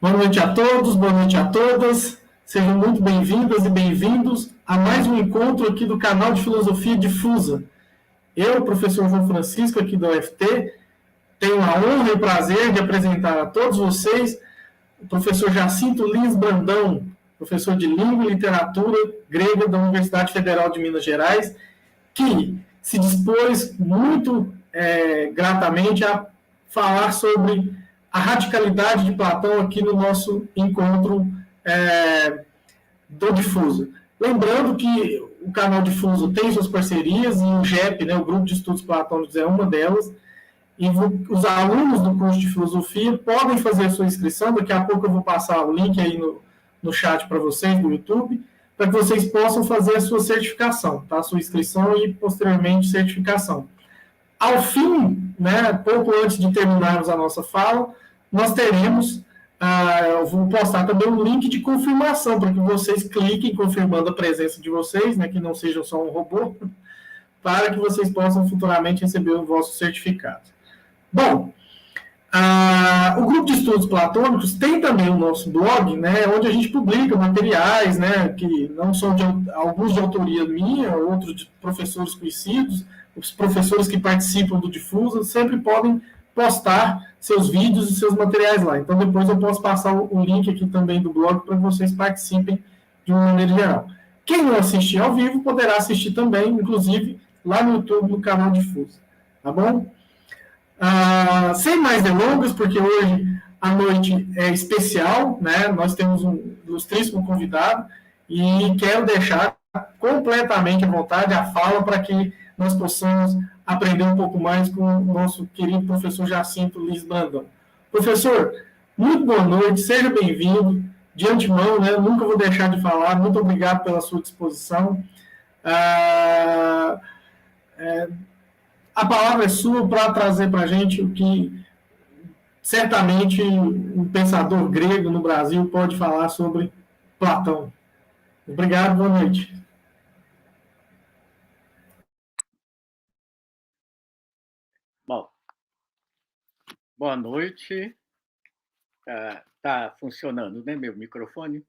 Boa noite a todos, boa noite a todas. Sejam muito bem-vindas e bem-vindos a mais um encontro aqui do canal de Filosofia Difusa. Eu, professor João Francisco, aqui da UFT, tenho a honra e o prazer de apresentar a todos vocês o professor Jacinto Lins Brandão, professor de Língua e Literatura Grega da Universidade Federal de Minas Gerais, que se dispôs muito gratamente a falar sobre a radicalidade de Platão aqui no nosso encontro do Difuso. Lembrando que o canal Difuso tem suas parcerias e o GEP, né, o Grupo de Estudos Platônicos, é uma delas. E os alunos do curso de filosofia podem fazer a sua inscrição. Daqui a pouco eu vou passar o link aí no chat para vocês, no YouTube, para que vocês possam fazer a sua certificação, tá? A sua inscrição e, posteriormente, certificação. Ao fim, né, pouco antes de terminarmos a nossa fala, nós teremos, eu vou postar também um link de confirmação, para que vocês cliquem confirmando a presença de vocês, né, que não sejam só um robô, para que vocês possam futuramente receber o vosso certificado. Bom, o grupo de estudos platônicos tem também o nosso blog, né, onde a gente publica materiais, né, que não são alguns de autoria minha, outros de professores conhecidos. Os professores que participam do Difusa sempre podem postar seus vídeos e seus materiais lá. Então, depois eu posso passar o link aqui também do blog para que vocês participem de uma maneira geral. Quem não assistir ao vivo poderá assistir também, inclusive, lá no YouTube, no canal Difusa. Tá bom? Sem mais delongas, porque hoje a noite é especial, né? Nós temos um ilustríssimo convidado e quero deixar completamente à vontade a fala para que nós possamos aprender um pouco mais com o nosso querido professor Jacinto Lins Brandão. Professor, muito boa noite, seja bem-vindo. De antemão, né? Nunca vou deixar de falar. Muito obrigado pela sua disposição. A palavra é sua para trazer para a gente o que certamente um pensador grego no Brasil pode falar sobre Platão. Obrigado, boa noite. Bom, boa noite. Tá funcionando, né, meu microfone?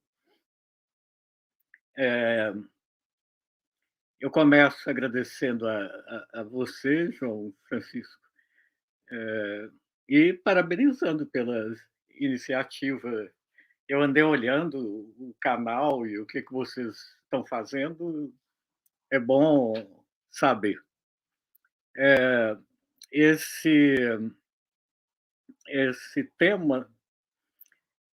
Eu começo agradecendo a você, João Francisco, e parabenizando pela iniciativa. Eu andei olhando o canal e o que vocês estão fazendo, é bom saber. Esse tema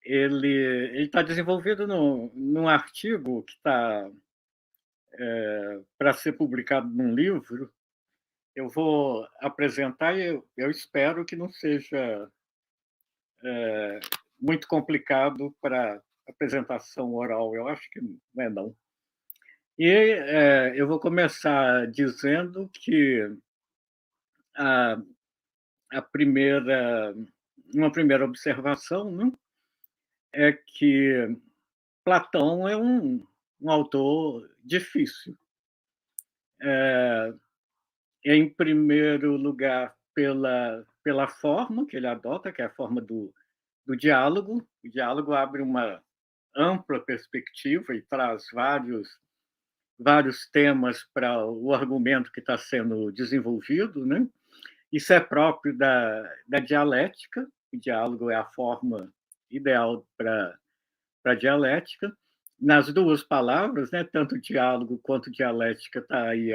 ele está desenvolvido num artigo que está para ser publicado num livro. Eu vou apresentar e eu espero que não seja muito complicado para apresentação oral. Eu acho que não é, não. E eu vou começar dizendo que a, a uma primeira observação, né, é que Platão é um autor difícil. Em primeiro lugar, pela forma que ele adota, que é a forma do diálogo. O diálogo abre uma ampla perspectiva e traz vários temas para o argumento que está sendo desenvolvido, né? Isso é próprio da dialética. O diálogo é a forma ideal para a dialética. Nas duas palavras, né, tanto diálogo quanto dialética, está aí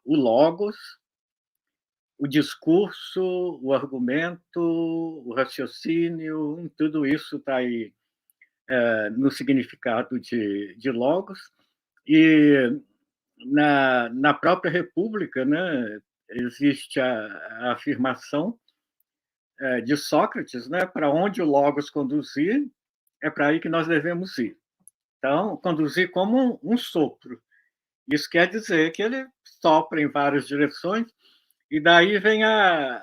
o logos, o discurso, o argumento, o raciocínio, tudo isso está aí no significado de logos. E na própria República, né, existe a afirmação de Sócrates, né, para onde o logos conduzir, é para aí que nós devemos ir. Então, conduzir como um sopro. Isso quer dizer que ele sopra em várias direções, e daí vem a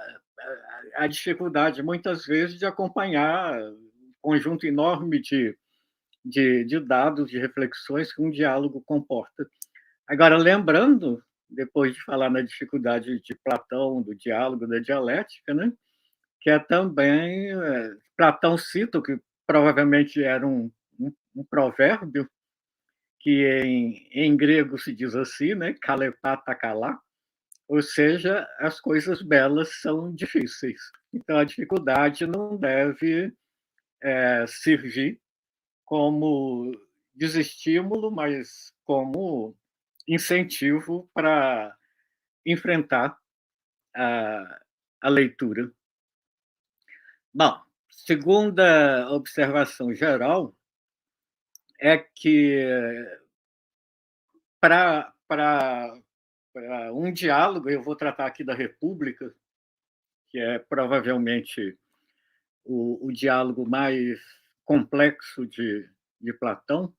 dificuldade, muitas vezes, de acompanhar um conjunto enorme de dados, de reflexões que um diálogo comporta. Agora, lembrando, depois de falar na dificuldade de Platão, do diálogo, da dialética, né, que é também, Platão cita, que provavelmente era um provérbio, que em grego se diz assim, né, "kalepa takalá", ou seja, as coisas belas são difíceis. Então, a dificuldade não deve servir como desestímulo, mas como incentivo para enfrentar a, a leitura. Bom, segunda observação geral é que para um diálogo, eu vou tratar aqui da República, que é provavelmente o diálogo mais complexo de Platão,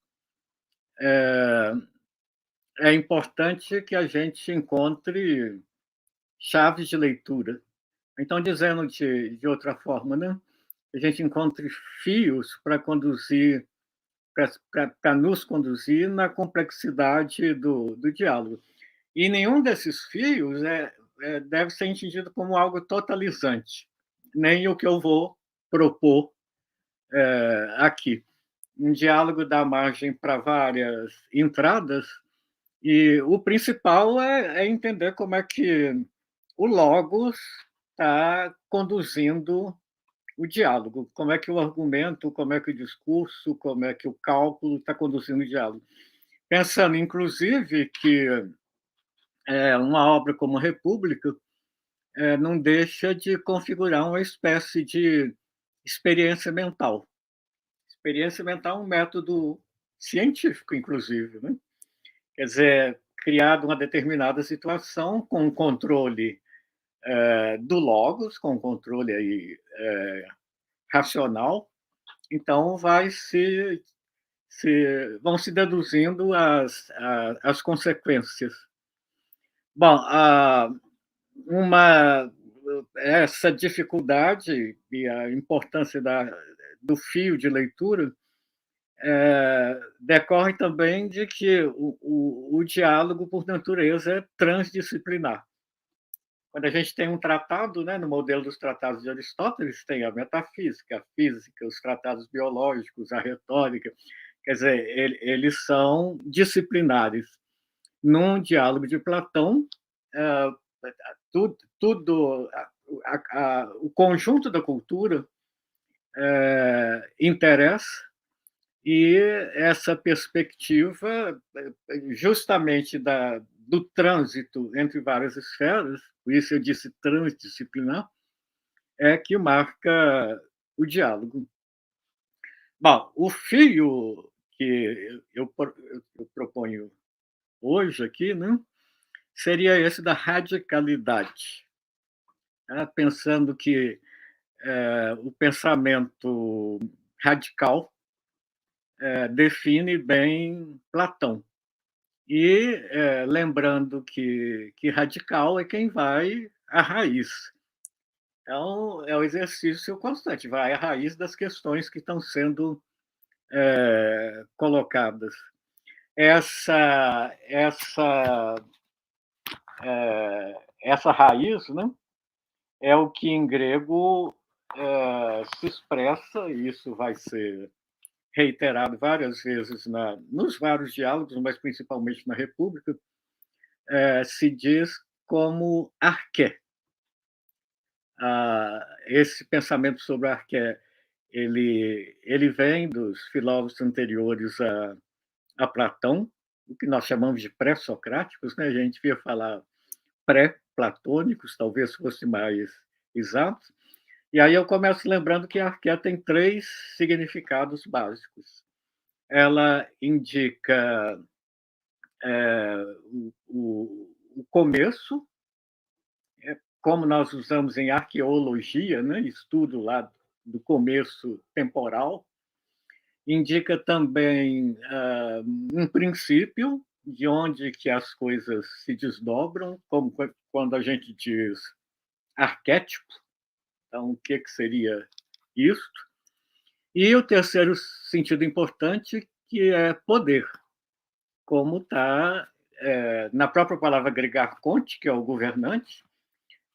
é importante que a gente encontre chaves de leitura. Então, dizendo de outra forma, né? A gente encontre fios para conduzir, para nos conduzir na complexidade do diálogo. E nenhum desses fios deve ser entendido como algo totalizante, nem o que eu vou propor aqui. Um diálogo dá margem para várias entradas, e o principal é entender como é que o logos está conduzindo o diálogo, como é que o argumento, como é que o discurso, como é que o cálculo está conduzindo o diálogo. Pensando, inclusive, que uma obra como República não deixa de configurar uma espécie de experiência mental. Experiência mental é um método científico, inclusive, né? Quer dizer, criado uma determinada situação com controle do logos, com controle aí, racional, então vão se deduzindo as consequências. Bom, essa dificuldade e a importância do fio de leitura decorre também de que o diálogo, por natureza, é transdisciplinar. Quando a gente tem um tratado, né, no modelo dos tratados de Aristóteles, tem a metafísica, a física, os tratados biológicos, a retórica. Quer dizer, eles são disciplinares. Num diálogo de Platão, tudo o conjunto da cultura interessa, e essa perspectiva, justamente do trânsito entre várias esferas, por isso eu disse transdisciplinar, é que marca o diálogo. Bom, o fio que eu proponho hoje aqui, né, seria esse da radicalidade, né? Pensando que o pensamento radical define bem Platão. E lembrando que radical é quem vai à raiz. Então, é o exercício constante, vai à raiz das questões que estão sendo colocadas. Essa raiz, né, é o que em grego se expressa, e isso vai ser reiterado várias vezes nos vários diálogos, mas principalmente na República, se diz como arqué. Esse pensamento sobre arqué, ele vem dos filósofos anteriores a Platão, o que nós chamamos de pré-socráticos, né? A gente devia falar pré-platônicos, talvez fosse mais exato. E aí eu começo lembrando que a arqué tem 3 significados básicos. Ela indica o começo, como nós usamos em arqueologia, né, estudo lá do começo temporal, indica também um princípio de onde que as coisas se desdobram, como quando a gente diz arquétipo. Então, o que seria isto? E o terceiro sentido importante, que é poder, como está na própria palavra grega arconte, que é o governante,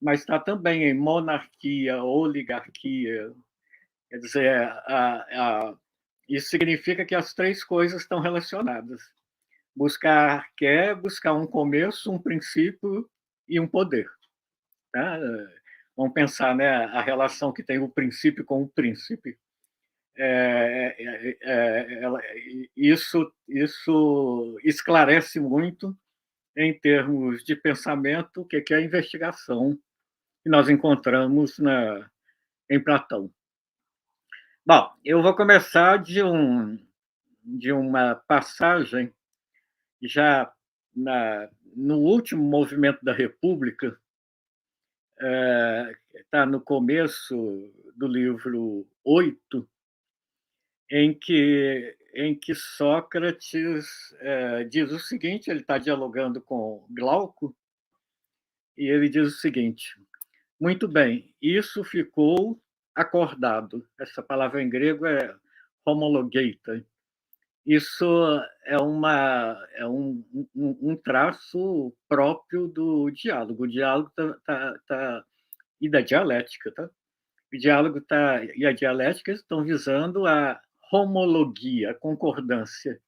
mas está também em monarquia, oligarquia. Quer dizer, isso significa que as três coisas estão relacionadas. Buscar quer buscar um começo, um princípio e um poder. Tá? Vamos pensar, né, a relação que tem o princípio com o príncipe. Isso esclarece muito em termos de pensamento o que é a investigação que nós encontramos em Platão. Bom, eu vou começar de uma passagem já no último movimento da República, está no começo do livro 8, em que Sócrates diz o seguinte, ele está dialogando com Glauco, e ele diz o seguinte: muito bem, isso ficou acordado. Essa palavra em grego é homologeita. Isso é um traço próprio do diálogo. O diálogo e da dialética. Tá? O diálogo e a dialética estão visando a homologia, a concordância.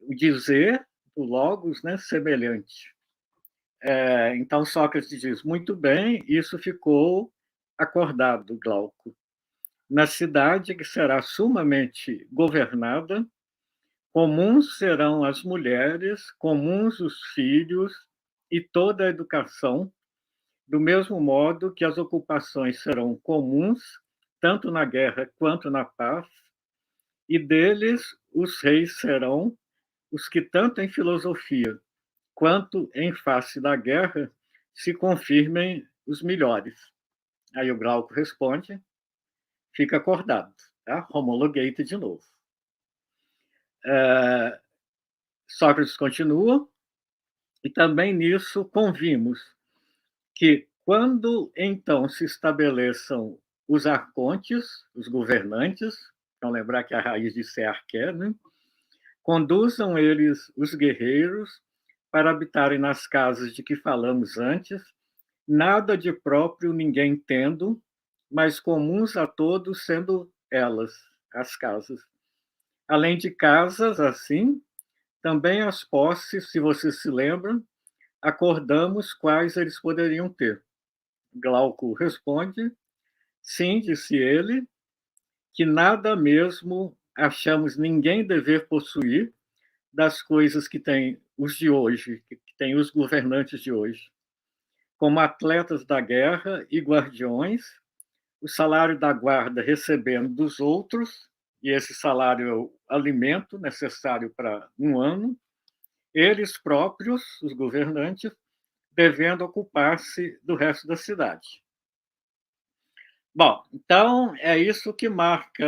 O dizer, o logos, né, semelhante. Então, Sócrates diz, muito bem, isso ficou acordado, Glauco. Na cidade que será sumamente governada, comuns serão as mulheres, comuns os filhos e toda a educação, do mesmo modo que as ocupações serão comuns, tanto na guerra quanto na paz, e deles os reis serão os que, tanto em filosofia quanto em face da guerra, se confirmem os melhores. Aí o Glauco responde, fica acordado, tá? Homologate de novo. Sócrates continua, e também nisso convimos que, quando então se estabeleçam os arcontes, os governantes, então lembrar que a raiz de ser arqué, né? Conduzam eles os guerreiros para habitarem nas casas de que falamos antes, nada de próprio ninguém tendo, mas comuns a todos sendo elas, as casas. Além de casas, assim, também as posses, se vocês se lembram, acordamos quais eles poderiam ter. Glauco responde, sim, disse ele, que nada mesmo achamos ninguém dever possuir das coisas que têm os de hoje, que têm os governantes de hoje. Como atletas da guerra e guardiões, o salário da guarda recebendo dos outros, e esse salário é o alimento necessário para um ano, eles próprios, os governantes, devendo ocupar-se do resto da cidade. Bom, então é isso que marca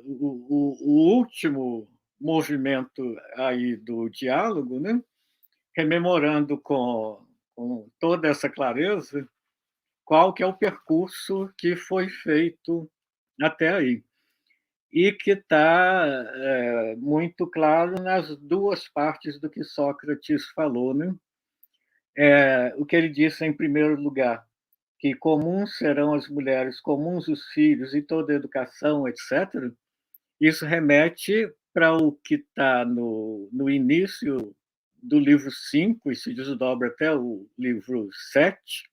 o último movimento aí do diálogo, né? Rememorando com toda essa clareza qual que é o percurso que foi feito até aí. E que está muito claro nas duas partes do que Sócrates falou, né? O que ele disse, em primeiro lugar, que comuns serão as mulheres, comuns os filhos e toda a educação, etc., isso remete para o que está no início do livro 5 e se desdobra até o livro 7,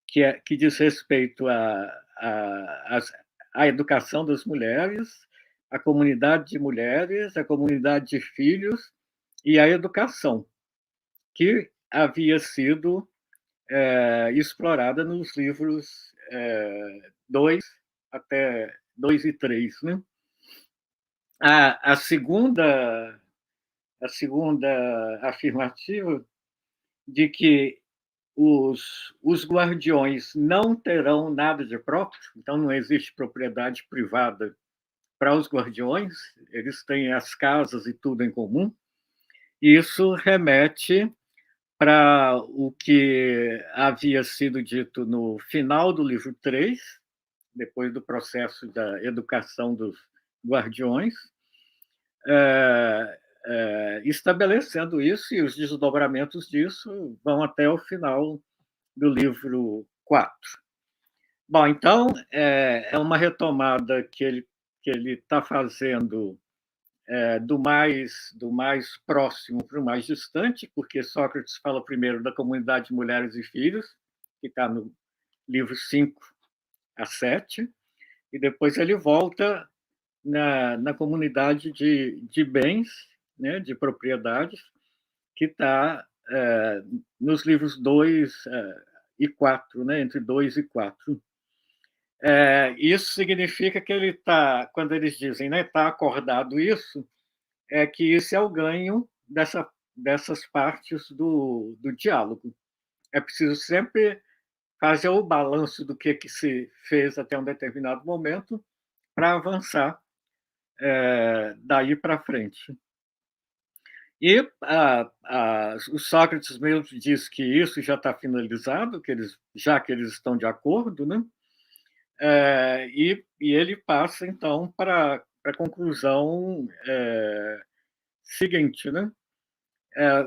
que diz respeito à educação das mulheres, à comunidade de mulheres, à comunidade de filhos e à educação, que havia sido explorada nos livros 2 até 2 e 3. Né? A segunda afirmativa de que os guardiões não terão nada de próprio, então não existe propriedade privada para os guardiões, eles têm as casas e tudo em comum. Isso remete para o que havia sido dito no final do livro 3, depois do processo da educação dos guardiões, estabelecendo isso, e os desdobramentos disso vão até o final do livro 4. Bom, então, é uma retomada que ele está fazendo do mais próximo para o mais distante, porque Sócrates fala primeiro da comunidade de mulheres e filhos, que está no livro 5 a 7, e depois ele volta na comunidade de bens, né, de propriedades, que está nos livros 2 e 4, né, entre 2 e 4. Isso significa que ele está, quando eles dizem, né, está acordado isso, é que isso é o ganho dessas partes do diálogo. É preciso sempre fazer o balanço do que se fez até um determinado momento para avançar daí para frente. E o Sócrates mesmo diz que isso já está finalizado, já que eles estão de acordo, né? E ele passa, então, para a conclusão seguinte, né?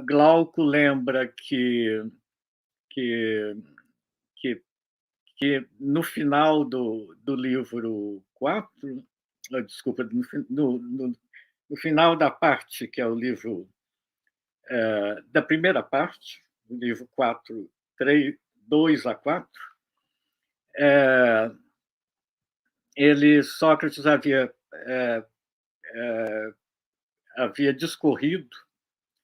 Glauco lembra que no final do livro 4, desculpa, no final da parte, que é o livro da primeira parte, do livro 4, 3, 2 a 4, Sócrates havia discorrido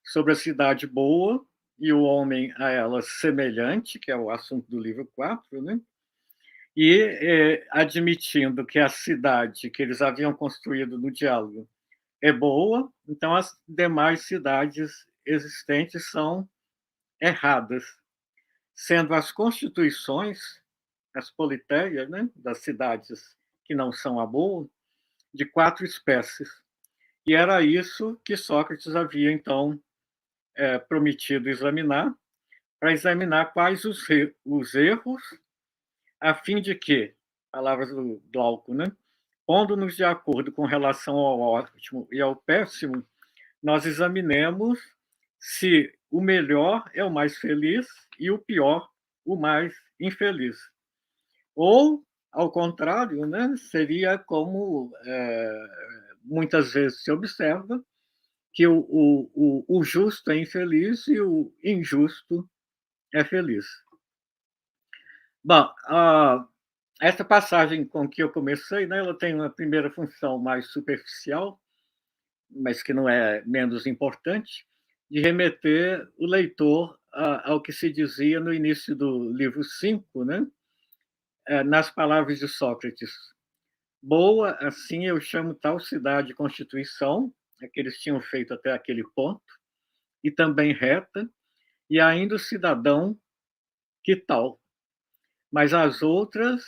sobre a cidade boa e o homem a ela semelhante, que é o assunto do livro 4, né? E admitindo que a cidade que eles haviam construído no diálogo é boa, então as demais cidades existentes são erradas, sendo as constituições, as politeias, né, das cidades que não são a boa, de 4 espécies. E era isso que Sócrates havia, então, prometido examinar, para examinar quais os erros, a fim de que, palavras do Glauco, né, pondo-nos de acordo com relação ao ótimo e ao péssimo, nós examinemos se o melhor é o mais feliz e o pior o mais infeliz. Ou, ao contrário, né, seria como muitas vezes se observa, que o justo é infeliz e o injusto é feliz. Bom, essa passagem com que eu comecei, né, ela tem uma primeira função mais superficial, mas que não é menos importante, de remeter o leitor ao que se dizia no início do livro 5, né, nas palavras de Sócrates. Boa, assim eu chamo tal cidade Constituição, que eles tinham feito até aquele ponto, e também reta, e ainda o cidadão que tal. Mas as outras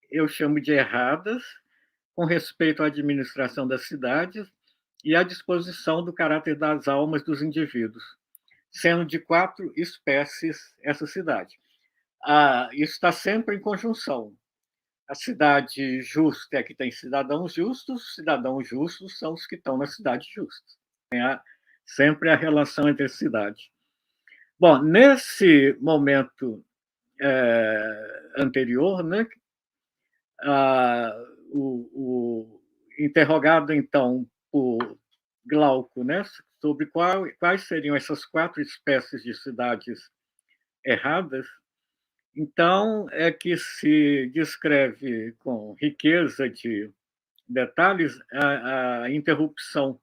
eu chamo de erradas, com respeito à administração das cidades e à disposição do caráter das almas dos indivíduos, sendo de 4 espécies essa cidade. Isso está sempre em conjunção. A cidade justa é que tem cidadãos justos são os que estão na cidade justa. Tem sempre a relação entre a cidade. Bom, nesse momento anterior, né, o interrogado, então, por Glauco, né, sobre quais seriam essas 4 espécies de cidades erradas, então é que se descreve com riqueza de detalhes a interrupção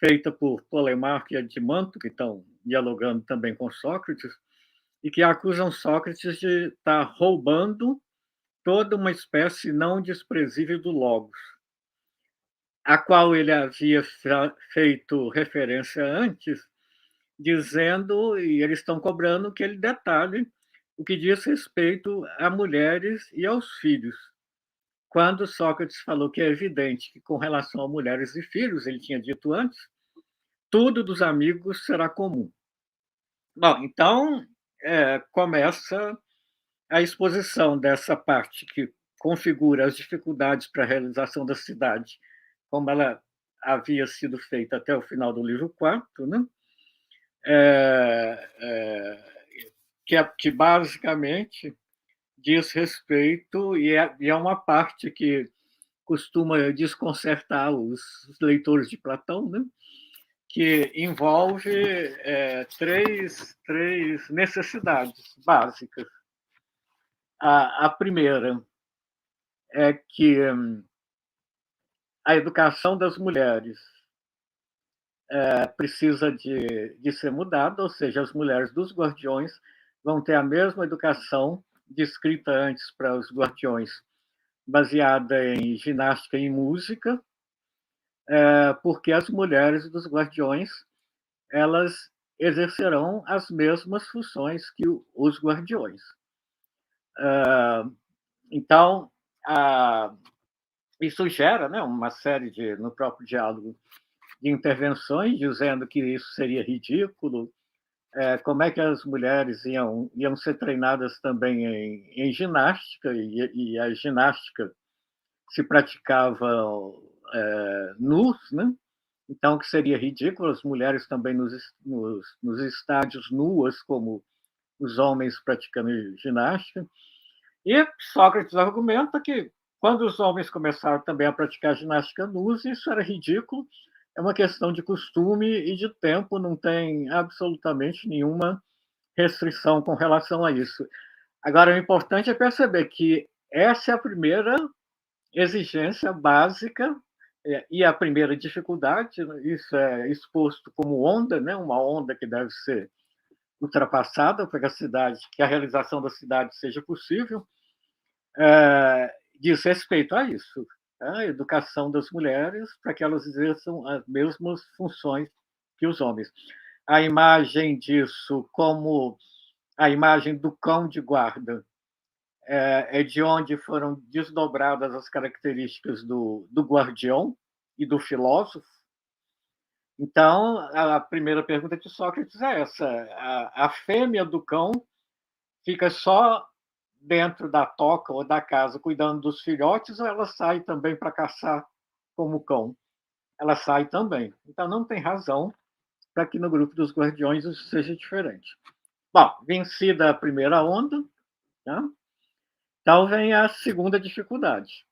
feita por Polemarco e Adimanto, que estão dialogando também com Sócrates, e que acusam Sócrates de estar roubando toda uma espécie não desprezível do Logos, a qual ele havia feito referência antes, dizendo, e eles estão cobrando, que ele detalhe o que diz respeito a mulheres e aos filhos. Quando Sócrates falou que é evidente que, com relação a mulheres e filhos, ele tinha dito antes, tudo dos amigos será comum. Bom, então começa a exposição dessa parte que configura as dificuldades para a realização da cidade, como ela havia sido feita até o final do livro 4, né? que basicamente diz respeito, e é uma parte que costuma desconcertar os leitores de Platão, né? Que envolve três necessidades básicas. A primeira é que a educação das mulheres precisa de ser mudada, ou seja, as mulheres dos guardiões vão ter a mesma educação descrita antes para os guardiões, baseada em ginástica e música, porque as mulheres dos guardiões elas exercerão as mesmas funções que os guardiões. Então, isso gera, né, uma série de, no próprio diálogo, de intervenções dizendo que isso seria ridículo, como é que as mulheres iam ser treinadas também em ginástica, e a ginástica se praticava nus, né? Então, que seria ridículo as mulheres também nos estádios nuas, como os homens praticando ginástica. E Sócrates argumenta que, quando os homens começaram também a praticar ginástica nus, isso era ridículo, é uma questão de costume e de tempo, não tem absolutamente nenhuma restrição com relação a isso. Agora, o importante é perceber que essa é a primeira exigência básica e a primeira dificuldade. Isso é exposto como onda, né? Uma onda que deve ser ultrapassada para que a realização da cidade seja possível, diz respeito a isso, a educação das mulheres para que elas exerçam as mesmas funções que os homens. A imagem disso, como a imagem do cão de guarda, é de onde foram desdobradas as características do guardião e do filósofo. Então, a primeira pergunta de Sócrates é essa: a fêmea do cão fica só dentro da toca ou da casa cuidando dos filhotes, ou ela sai também para caçar como cão? Ela sai também. Então, não tem razão para que no grupo dos guardiões isso seja diferente. Bom, vencida a primeira onda, né? Então vem a segunda dificuldade.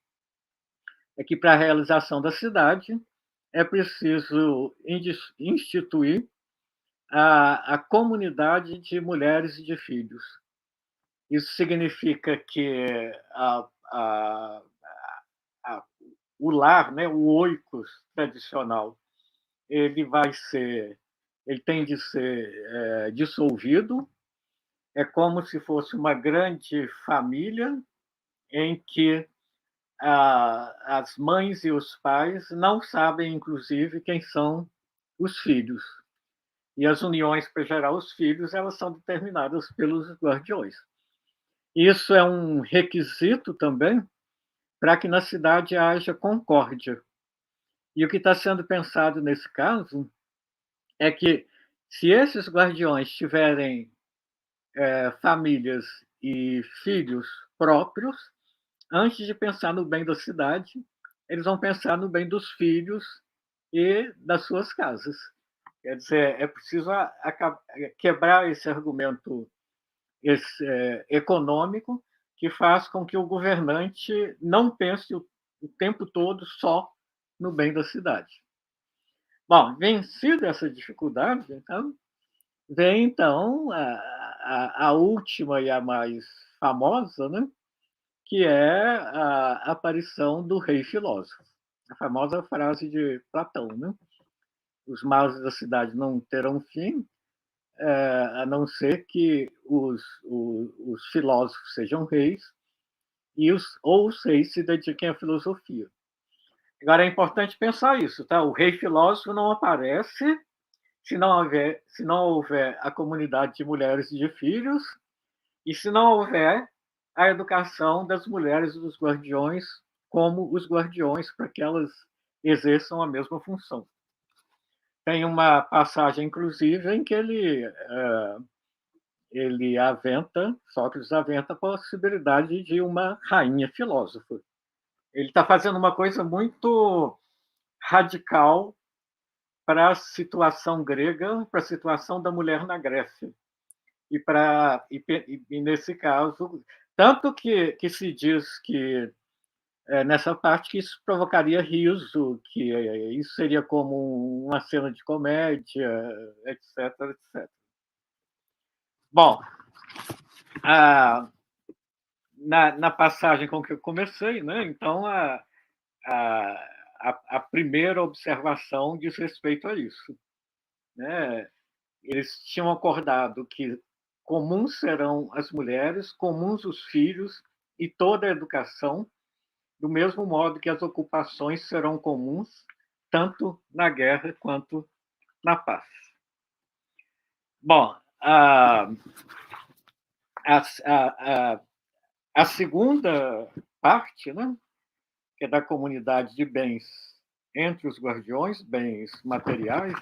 É que, para a realização da cidade, é preciso instituir a comunidade de mulheres e de filhos. Isso significa que o lar, né, o oikos tradicional, ele tem de ser dissolvido. É como se fosse uma grande família em que as mães e os pais não sabem, inclusive, quem são os filhos. E as uniões para gerar os filhos, elas são determinadas pelos guardiões. Isso é um requisito também para que na cidade haja concórdia. E o que está sendo pensado nesse caso é que, se esses guardiões tiverem famílias e filhos próprios, antes de pensar no bem da cidade, eles vão pensar no bem dos filhos e das suas casas. Quer dizer, é preciso quebrar esse argumento econômico que faz com que o governante não pense o tempo todo só no bem da cidade. Bom, vencida essa dificuldade, então, vem então a última e a mais famosa, né? Que é a aparição do rei filósofo. A famosa frase de Platão, né? Os males da cidade não terão fim, a não ser que os filósofos sejam reis ou os reis se dediquem à filosofia. Agora, é importante pensar isso, tá? O rei filósofo não aparece se não houver a comunidade de mulheres e de filhos, e se não houver a educação das mulheres e dos guardiões como os guardiões, para que elas exerçam a mesma função. Tem uma passagem, inclusive, em que Sócrates aventa a possibilidade de uma rainha filósofa. Ele está fazendo uma coisa muito radical para a situação grega, para a situação da mulher na Grécia. E nesse caso, tanto que se diz que nessa parte que isso provocaria riso, que isso seria como uma cena de comédia, etc, etc. Bom, na passagem com que eu comecei, né? Então a primeira observação diz respeito a isso, né? Eles tinham acordado que comuns serão as mulheres, comuns os filhos e toda a educação, do mesmo modo que as ocupações serão comuns, tanto na guerra quanto na paz. Bom, a segunda parte, né, que é da comunidade de bens entre os guardiões, bens materiais,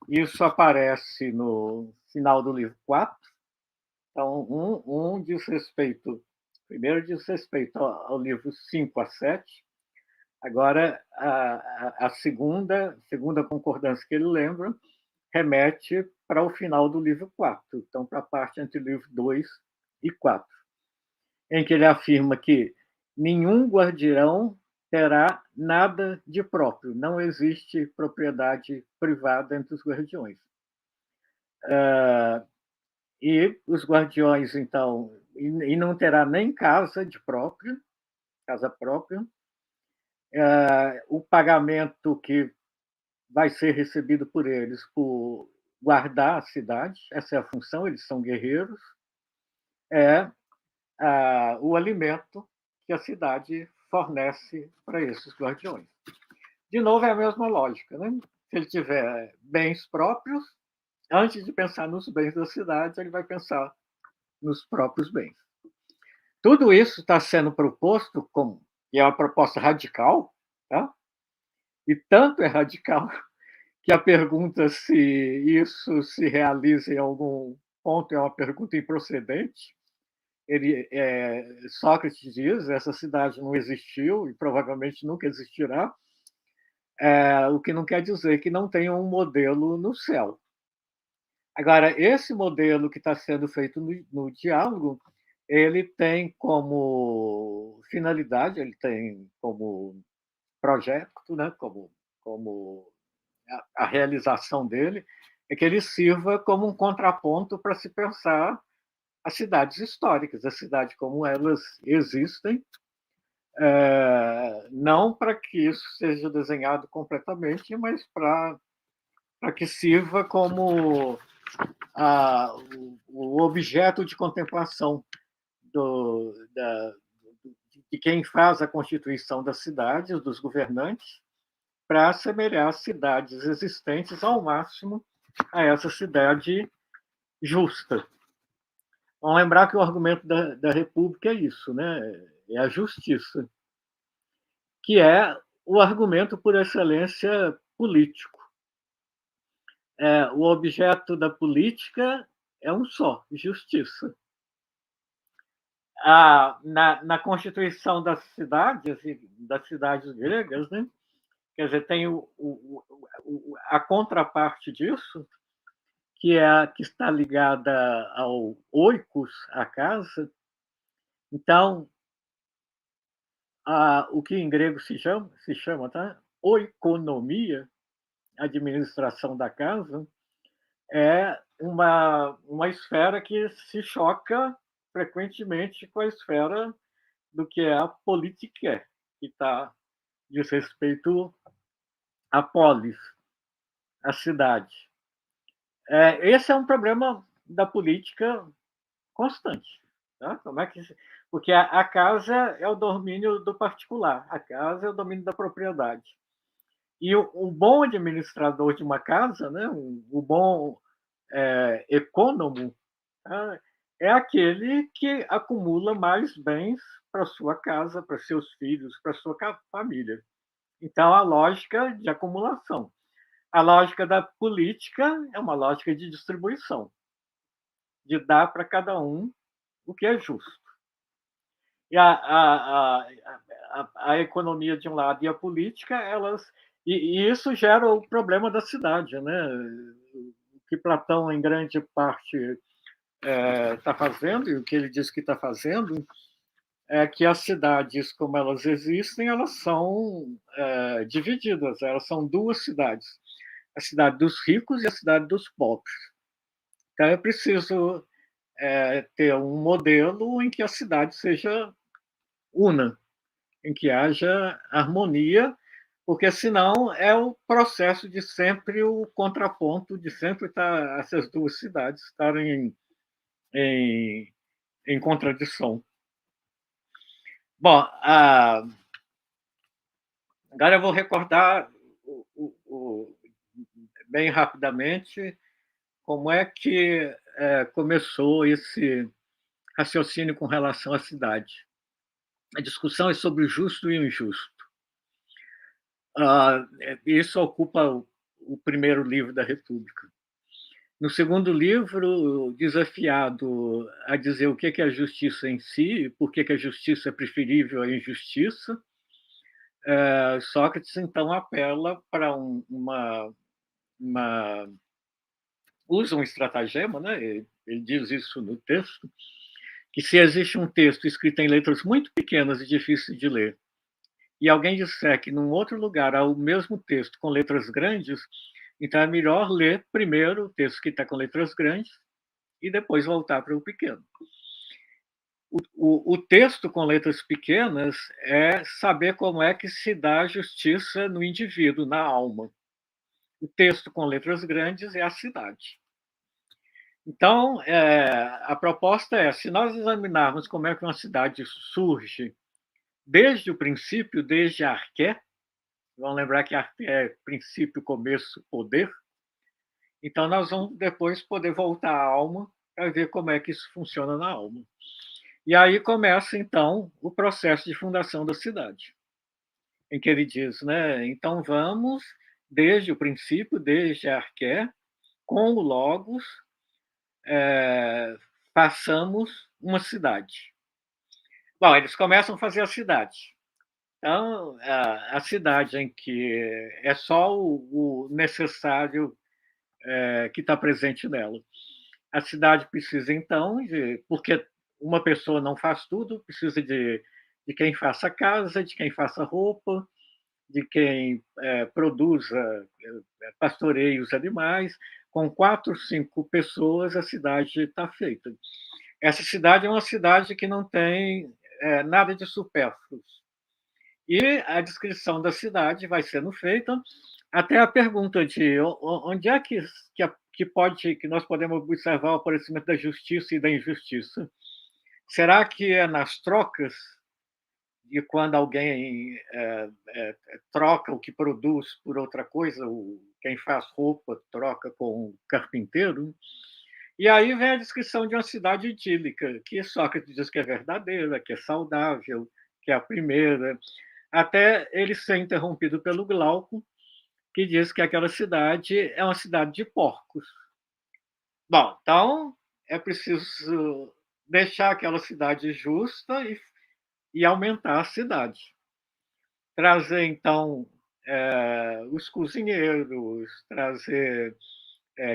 isso aparece no final do livro 4. Então, diz respeito, primeiro diz respeito ao livro 5 a 7. Agora, a segunda concordância que ele lembra remete para o final do livro 4, então para a parte entre o livro 2 e 4, em que ele afirma que nenhum guardião terá nada de próprio, não existe propriedade privada entre os guardiões. E os guardiões, então, e não terá nem casa própria. O pagamento que vai ser recebido por eles por guardar a cidade, essa é a função, eles são guerreiros, é o alimento que a cidade fornece para esses guardiões. De novo, é a mesma lógica, né? Se ele tiver bens próprios, antes de pensar nos bens da cidade, ele vai pensar nos próprios bens. Tudo isso está sendo proposto como, e é uma proposta radical, tá? E tanto é radical que a pergunta se isso se realiza em algum ponto é uma pergunta improcedente. Sócrates diz, essa cidade não existiu e provavelmente nunca existirá, o que não quer dizer que não tenha um modelo no céu. Agora, esse modelo que está sendo feito no diálogo, ele tem como finalidade, ele tem como projeto, né, como a realização dele, é que ele sirva como um contraponto para se pensar as cidades históricas, a cidade como elas existem, não para que isso seja desenhado completamente, mas para que sirva como o objeto de contemplação de quem faz a constituição das cidades, dos governantes, para assemelhar as cidades existentes ao máximo a essa cidade justa. Vamos lembrar que o argumento da República é isso, né? É a justiça, que é o argumento por excelência político. O objeto da política é um só, justiça. Na constituição das cidades gregas, né? Quer dizer, tem a contraparte disso, que está ligada ao oikos, a casa. Então, o que em grego se chama, tá? Oikonomia, administração da casa, é uma esfera que se choca frequentemente com a esfera do que é a política, que diz respeito à polis, à cidade. Esse é um problema da política constante. Tá? Porque a casa é o domínio do particular, a casa é o domínio da propriedade. E o bom administrador de uma casa, né, o bom econômico, tá? É aquele que acumula mais bens para sua casa, para seus filhos, para sua família. Então, a lógica de acumulação. A lógica da política é uma lógica de distribuição, de dar para cada um o que é justo. E a economia de um lado e a política, e isso gera o problema da cidade, né? Que Platão, em grande parte, está fazendo, e o que ele diz que está fazendo, é que as cidades, como elas existem, elas são divididas, elas são duas cidades, a cidade dos ricos e a cidade dos pobres. Então, é preciso ter um modelo em que a cidade seja una, em que haja harmonia, porque senão é o processo de sempre o contraponto, de sempre essas duas cidades estarem em contradição. Bom, agora eu vou recordar bem rapidamente como é que começou esse raciocínio com relação à cidade. A discussão é sobre o justo e o injusto. Isso ocupa o primeiro livro da República. No segundo livro, desafiado a dizer o que é a justiça em si, por que a justiça é preferível à injustiça, Sócrates, então, apela para usa um estratagema, né? Ele diz isso no texto, que se existe um texto escrito em letras muito pequenas e difíceis de ler, e alguém disser que num outro lugar há o mesmo texto com letras grandes, então é melhor ler primeiro o texto que está com letras grandes e depois voltar para o pequeno. O texto com letras pequenas é saber como é que se dá justiça no indivíduo, na alma. O texto com letras grandes é a cidade. Então, a proposta é, se nós examinarmos como é que uma cidade surge desde o princípio, desde a arqué, vamos lembrar que arqué é princípio, começo, poder, então nós vamos depois poder voltar à alma para ver como é que isso funciona na alma. E aí começa, então, o processo de fundação da cidade, em que ele diz, né, então vamos, desde o princípio, desde a arqué, com o logos, façamos uma cidade. Bom, eles começam a fazer a cidade. Então, a cidade em que é só o necessário que está presente nela. A cidade precisa, então, porque uma pessoa não faz tudo, precisa de quem faça casa, de quem faça roupa, de quem produza, pastoreie os animais. Com 4, 5 pessoas, a cidade está feita. Essa cidade é uma cidade que não tem nada de supérfluo. E a descrição da cidade vai sendo feita até a pergunta de onde é que nós podemos observar o aparecimento da justiça e da injustiça. Será que é nas trocas? E quando alguém troca o que produz por outra coisa, quem faz roupa troca com o carpinteiro? E aí vem a descrição de uma cidade idílica, que Sócrates diz que é verdadeira, que é saudável, que é a primeira, até ele ser interrompido pelo Glauco, que diz que aquela cidade é uma cidade de porcos. Bom, então é preciso deixar aquela cidade justa e aumentar a cidade. Trazer, então, os cozinheiros, trazer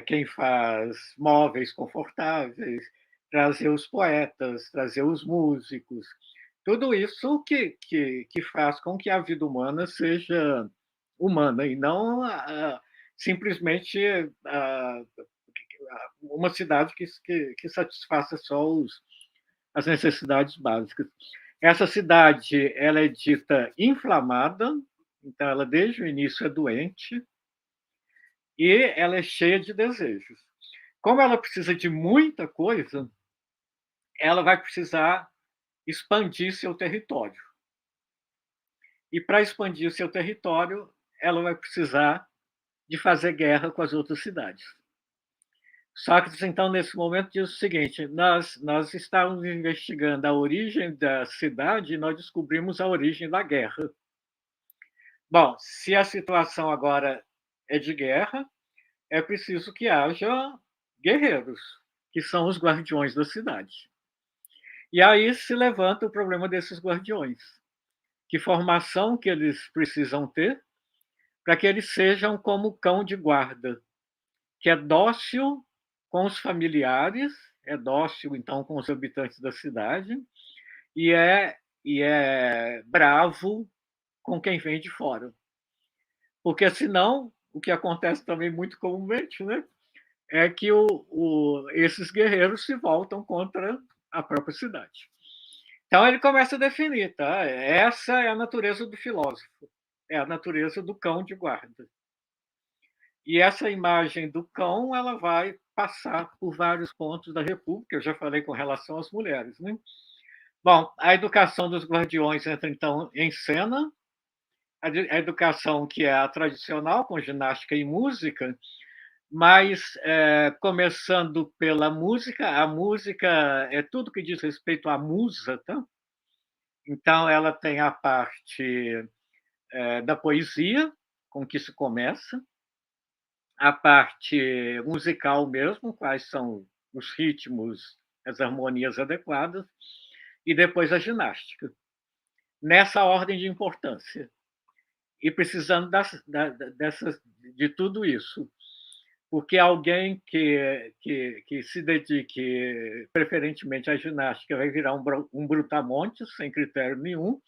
quem faz móveis confortáveis, trazer os poetas, trazer os músicos, tudo isso que faz com que a vida humana seja humana e não simplesmente uma cidade que satisfaça só as necessidades básicas. Essa cidade ela é dita inflamada, então ela desde o início é doente, e ela é cheia de desejos. Como ela precisa de muita coisa, ela vai precisar expandir seu território. E para expandir seu território, ela vai precisar de fazer guerra com as outras cidades. Sócrates, então, nesse momento, diz o seguinte: nós estávamos investigando a origem da cidade e nós descobrimos a origem da guerra. Bom, se a situação agora é de guerra, é preciso que haja guerreiros, que são os guardiões da cidade. E aí se levanta o problema desses guardiões. Que formação que eles precisam ter para que eles sejam como cão de guarda, que é dócil com os familiares, é dócil, então, com os habitantes da cidade, e é bravo com quem vem de fora. Porque, senão, o que acontece também muito comumente, né, é que esses guerreiros se voltam contra a própria cidade. Então, ele começa a definir, tá? Essa é a natureza do filósofo, é a natureza do cão de guarda. E essa imagem do cão, ela vai passar por vários pontos da República, eu já falei com relação às mulheres, né? Bom, a educação dos guardiões entra, então, em cena, a educação que é a tradicional, com ginástica e música, mas começando pela música, a música é tudo que diz respeito à musa, tá? Então, ela tem a parte da poesia, com que se começa, a parte musical mesmo, quais são os ritmos, as harmonias adequadas, e depois a ginástica, nessa ordem de importância. E precisando de tudo isso, porque alguém que se dedique preferentemente à ginástica vai virar um brutamontes, sem critério nenhum,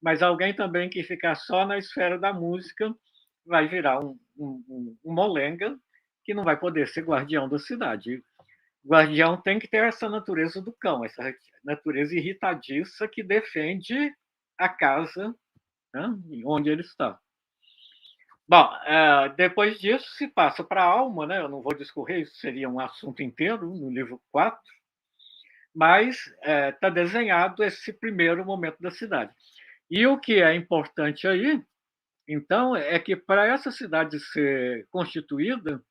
mas alguém também que ficar só na esfera da música vai virar um molenga que não vai poder ser guardião da cidade. O guardião tem que ter essa natureza do cão, essa natureza irritadiça que defende a casa, né, onde ele está. Bom, depois disso se passa para a alma, né? Eu não vou discorrer, isso seria um assunto inteiro no livro 4, mas está desenhado esse primeiro momento da cidade. E o que é importante aí, então, é que para essa cidade ser constituída,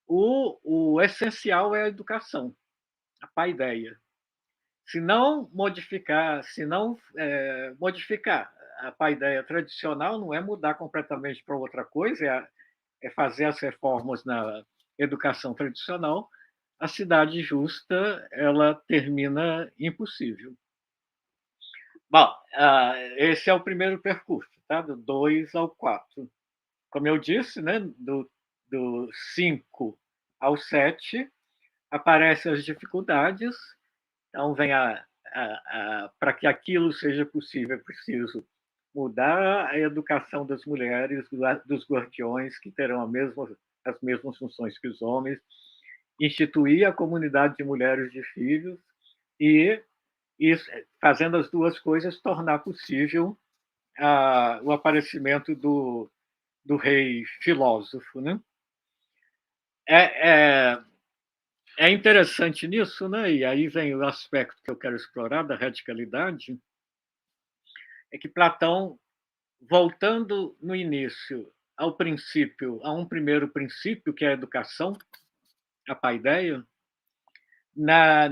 o essencial é a educação, a paideia. Se não modificar a paideia tradicional, não é mudar completamente para outra coisa, é fazer as reformas na educação tradicional, a cidade justa ela termina impossível. Bom, esse é o primeiro percurso, tá? Do 2 ao 4. Como eu disse, né, do 5 ao 7, aparecem as dificuldades, então vem para que aquilo seja possível, é preciso mudar a educação das mulheres, dos guardiões, que terão as mesmas funções que os homens, instituir a comunidade de mulheres de filhos e fazendo as duas coisas, tornar possível o aparecimento do rei filósofo, né? É interessante nisso, né? E aí vem o aspecto que eu quero explorar da radicalidade, é que Platão, voltando no início ao princípio, a um primeiro princípio, que é a educação, a paideia,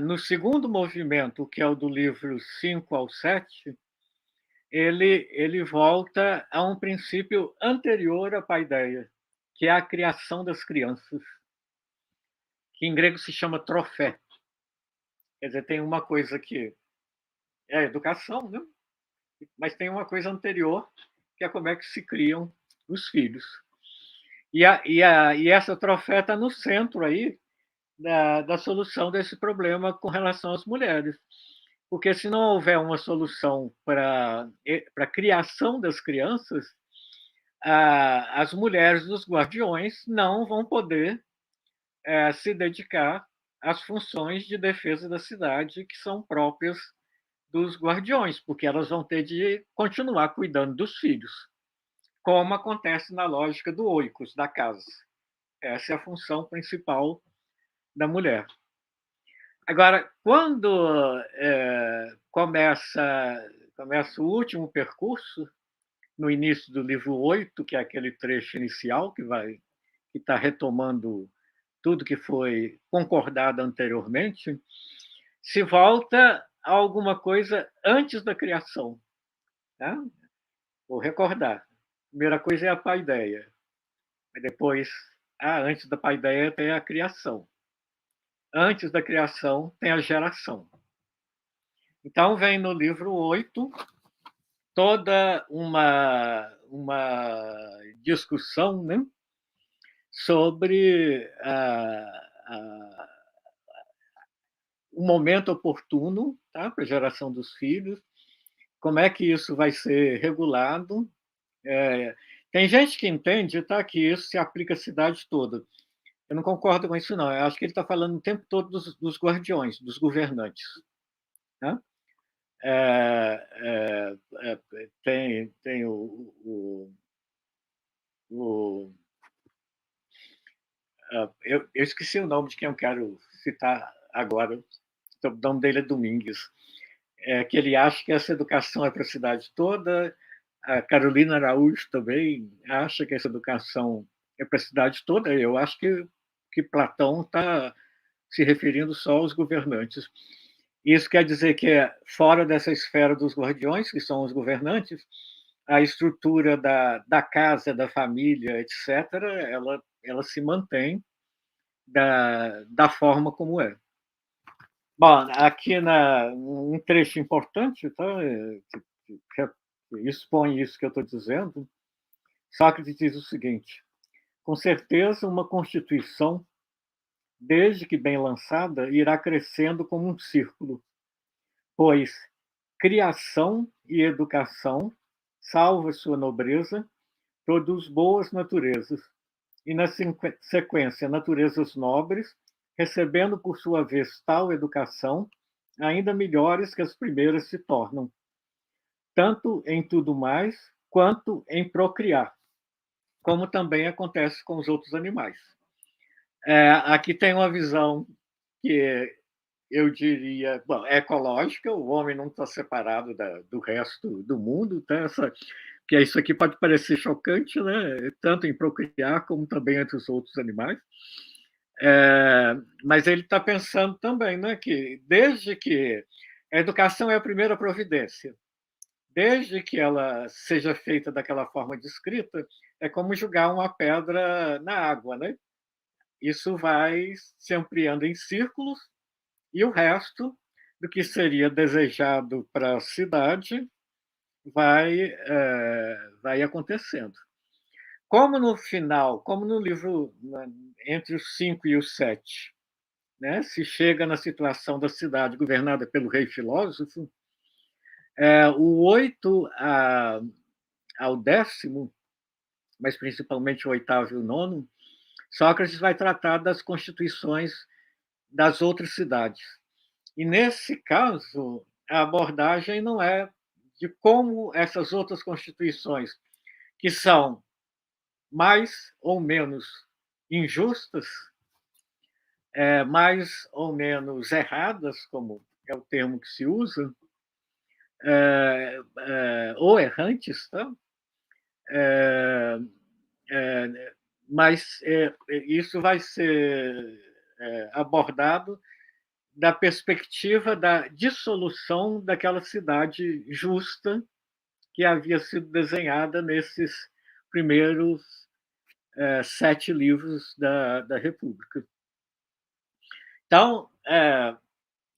no segundo movimento, que é o do livro 5 ao 7, ele volta a um princípio anterior à paideia, que é a criação das crianças, que em grego se chama trofé. Quer dizer, tem uma coisa que é a educação, né? Mas tem uma coisa anterior, que é como é que se criam os filhos. E essa trofé está no centro aí da solução desse problema com relação às mulheres. Porque se não houver uma solução para a criação das crianças, as mulheres dos guardiões não vão poder se dedicar às funções de defesa da cidade que são próprias dos guardiões, porque elas vão ter de continuar cuidando dos filhos, como acontece na lógica do oikos, da casa. Essa é a função principal da mulher. Agora, quando começa o último percurso, no início do livro 8, que é aquele trecho inicial que está retomando tudo que foi concordado anteriormente, se volta a alguma coisa antes da criação. Tá? Vou recordar. A primeira coisa é a paideia. Depois, antes da paideia tem a criação. Antes da criação tem a geração. Então, vem no livro 8 toda uma discussão, né, sobre o momento oportuno, tá, para a geração dos filhos, como é que isso vai ser regulado. Tem gente que entende, tá, que isso se aplica à cidade toda. Eu não concordo com isso, não. Eu acho que ele está falando o tempo todo dos guardiões, dos governantes. Né? Tem o eu esqueci o nome de quem eu quero citar agora. O nome dele é Domingues. Que ele acha que essa educação é para a cidade toda. A Carolina Araújo também acha que essa educação é para a cidade toda. Eu acho que Platão está se referindo só aos governantes. Isso quer dizer que fora dessa esfera dos guardiões, que são os governantes, a estrutura da casa, da família, etc., ela se mantém da forma como é. Bom, aqui um trecho importante, tá? Que expõe isso que eu estou dizendo. Sócrates diz o seguinte: com certeza, uma constituição, desde que bem lançada, irá crescendo como um círculo, pois criação e educação, salvo a sua nobreza, produz boas naturezas, e na sequência naturezas nobres, recebendo por sua vez tal educação, ainda melhores que as primeiras se tornam, tanto em tudo mais quanto em procriar, como também acontece com os outros animais. Aqui tem uma visão que eu diria, bom, ecológica. O homem não está separado do resto do mundo, tá? Que isso aqui pode parecer chocante, né? Tanto em procriar como também entre os outros animais. Mas ele está pensando também, né, que desde que a educação é a primeira providência, desde que ela seja feita daquela forma descrita, é como jogar uma pedra na água, né? Isso vai se ampliando em círculos e o resto do que seria desejado para a cidade vai acontecendo. Como no final, como no livro entre os 5 e os 7, né, se chega na situação da cidade governada pelo rei filósofo, o 8 ao 10º, mas principalmente o 8º e o 9º, Sócrates vai tratar das constituições das outras cidades. E, nesse caso, a abordagem não é de como essas outras constituições, que são mais ou menos injustas, mais ou menos erradas, como é o termo que se usa, ou errantes, tá? Mas isso vai ser abordado da perspectiva da dissolução daquela cidade justa que havia sido desenhada nesses primeiros 7 livros da República. Então,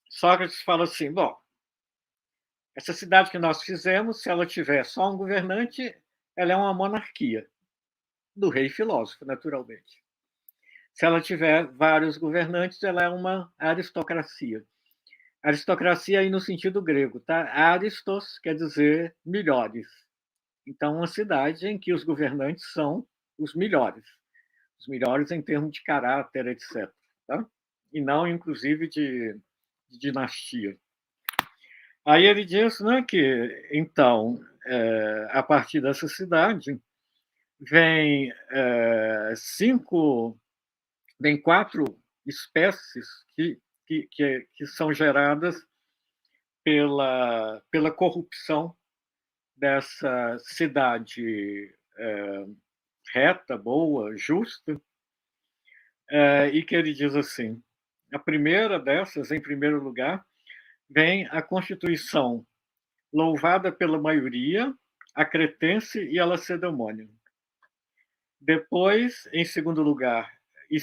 Sócrates fala assim, bom, essa cidade que nós fizemos, se ela tiver só um governante, ela é uma monarquia, do rei filósofo, naturalmente. Se ela tiver vários governantes, ela é uma aristocracia. Aristocracia aí no sentido grego, tá? Aristos quer dizer melhores. Então, uma cidade em que os governantes são os melhores em termos de caráter, etc. Tá? E não, inclusive, de dinastia. Aí ele diz, né, que, então, a partir dessa cidade, vem 4 espécies que são geradas pela corrupção dessa cidade reta, boa, justa, e que ele diz assim, a primeira dessas, em primeiro lugar, vem a Constituição, louvada pela maioria, a cretense e a lacedemônia. Depois, em segundo lugar, e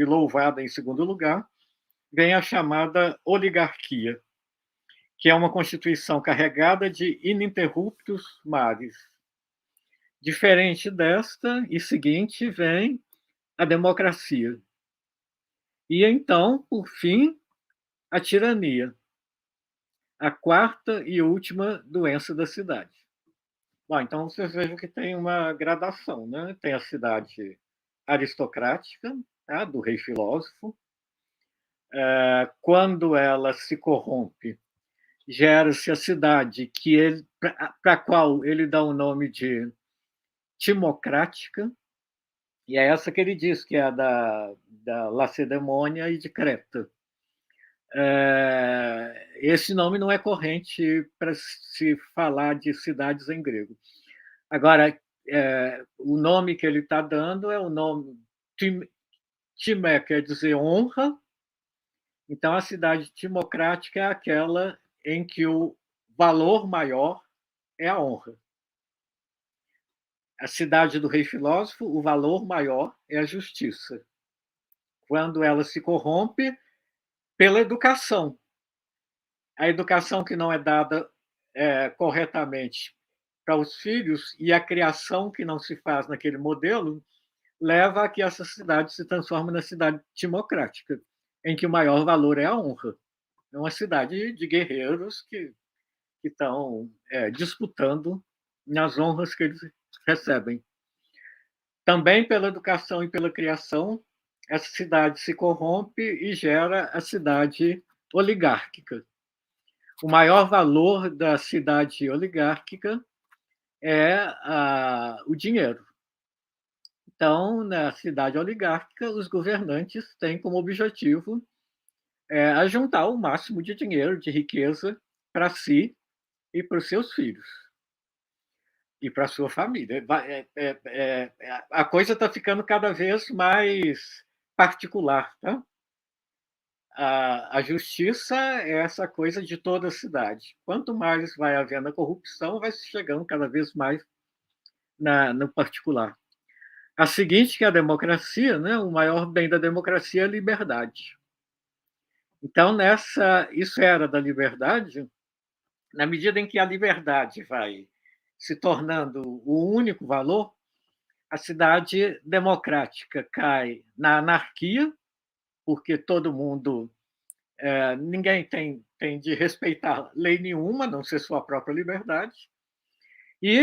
louvada em segundo lugar, vem a chamada oligarquia, que é uma constituição carregada de ininterruptos mares. Diferente desta e seguinte, vem a democracia. E então, por fim, a tirania, a quarta e última doença da cidade. Bom, então vocês vejam que tem uma gradação, né? Tem a cidade aristocrática, tá? Do rei filósofo. Quando ela se corrompe, gera-se a cidade para a qual ele dá o nome de timocrática, e é essa que ele diz que é a da Lacedemônia e de Creta. Esse nome não é corrente para se falar de cidades em grego. Agora, o nome que ele está dando é o nome Timé, quer dizer honra. Então, a cidade timocrática é aquela em que o valor maior é a honra. A cidade do rei filósofo, o valor maior é a justiça. Quando ela se corrompe pela educação, a educação que não é dada corretamente para os filhos e a criação que não se faz naquele modelo leva a que essa cidade se transforme na cidade timocrática, em que o maior valor é a honra. É uma cidade de guerreiros que estão disputando nas honras que eles recebem. Também pela educação e pela criação, essa cidade se corrompe e gera a cidade oligárquica. O maior valor da cidade oligárquica é o dinheiro. Então, na cidade oligárquica, os governantes têm como objetivo ajuntar o máximo de dinheiro, de riqueza, para si e para os seus filhos. E para a sua família. A coisa está ficando cada vez mais particular. Tá? A justiça é essa coisa de toda a cidade. Quanto mais vai havendo a corrupção, vai se chegando cada vez mais no particular. A seguinte, que é a democracia, né? O maior bem da democracia é a liberdade. Então, nessa esfera da liberdade, na medida em que a liberdade vai se tornando o único valor, a cidade democrática cai na anarquia, porque todo mundo, ninguém tem de respeitar lei nenhuma, a não ser sua própria liberdade. E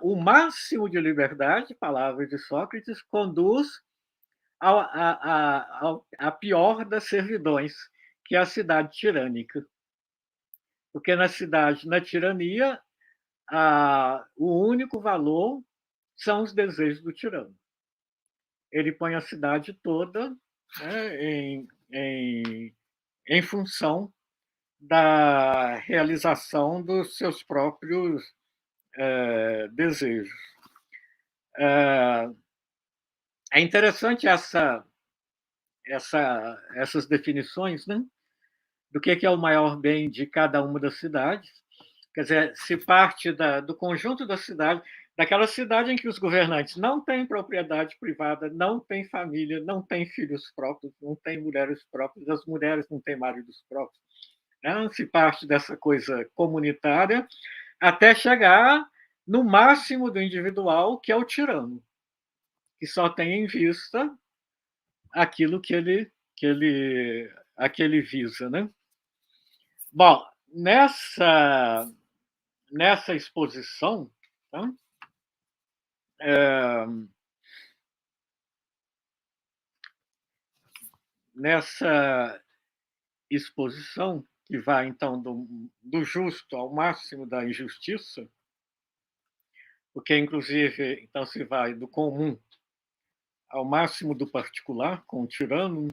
o máximo de liberdade, palavras de Sócrates, conduz a pior das servidões, que é a cidade tirânica. Porque na tirania, o único valor são os desejos do tirano. Ele põe a cidade toda, né, em função da realização dos seus próprios desejos. É interessante essas definições, né, do que é o maior bem de cada uma das cidades. Quer dizer, se parte do conjunto da cidade, daquela cidade em que os governantes não têm propriedade privada, não têm família, não têm filhos próprios, não têm mulheres próprias, as mulheres não têm maridos próprios. Né? Se parte dessa coisa comunitária, até chegar no máximo do individual, que é o tirano, que só tem em vista aquilo que ele visa. Né? Bom, nessa exposição, tá? Nessa exposição, que vai, então, do justo ao máximo da injustiça, porque, inclusive, então, se vai do comum ao máximo do particular, com o tirano,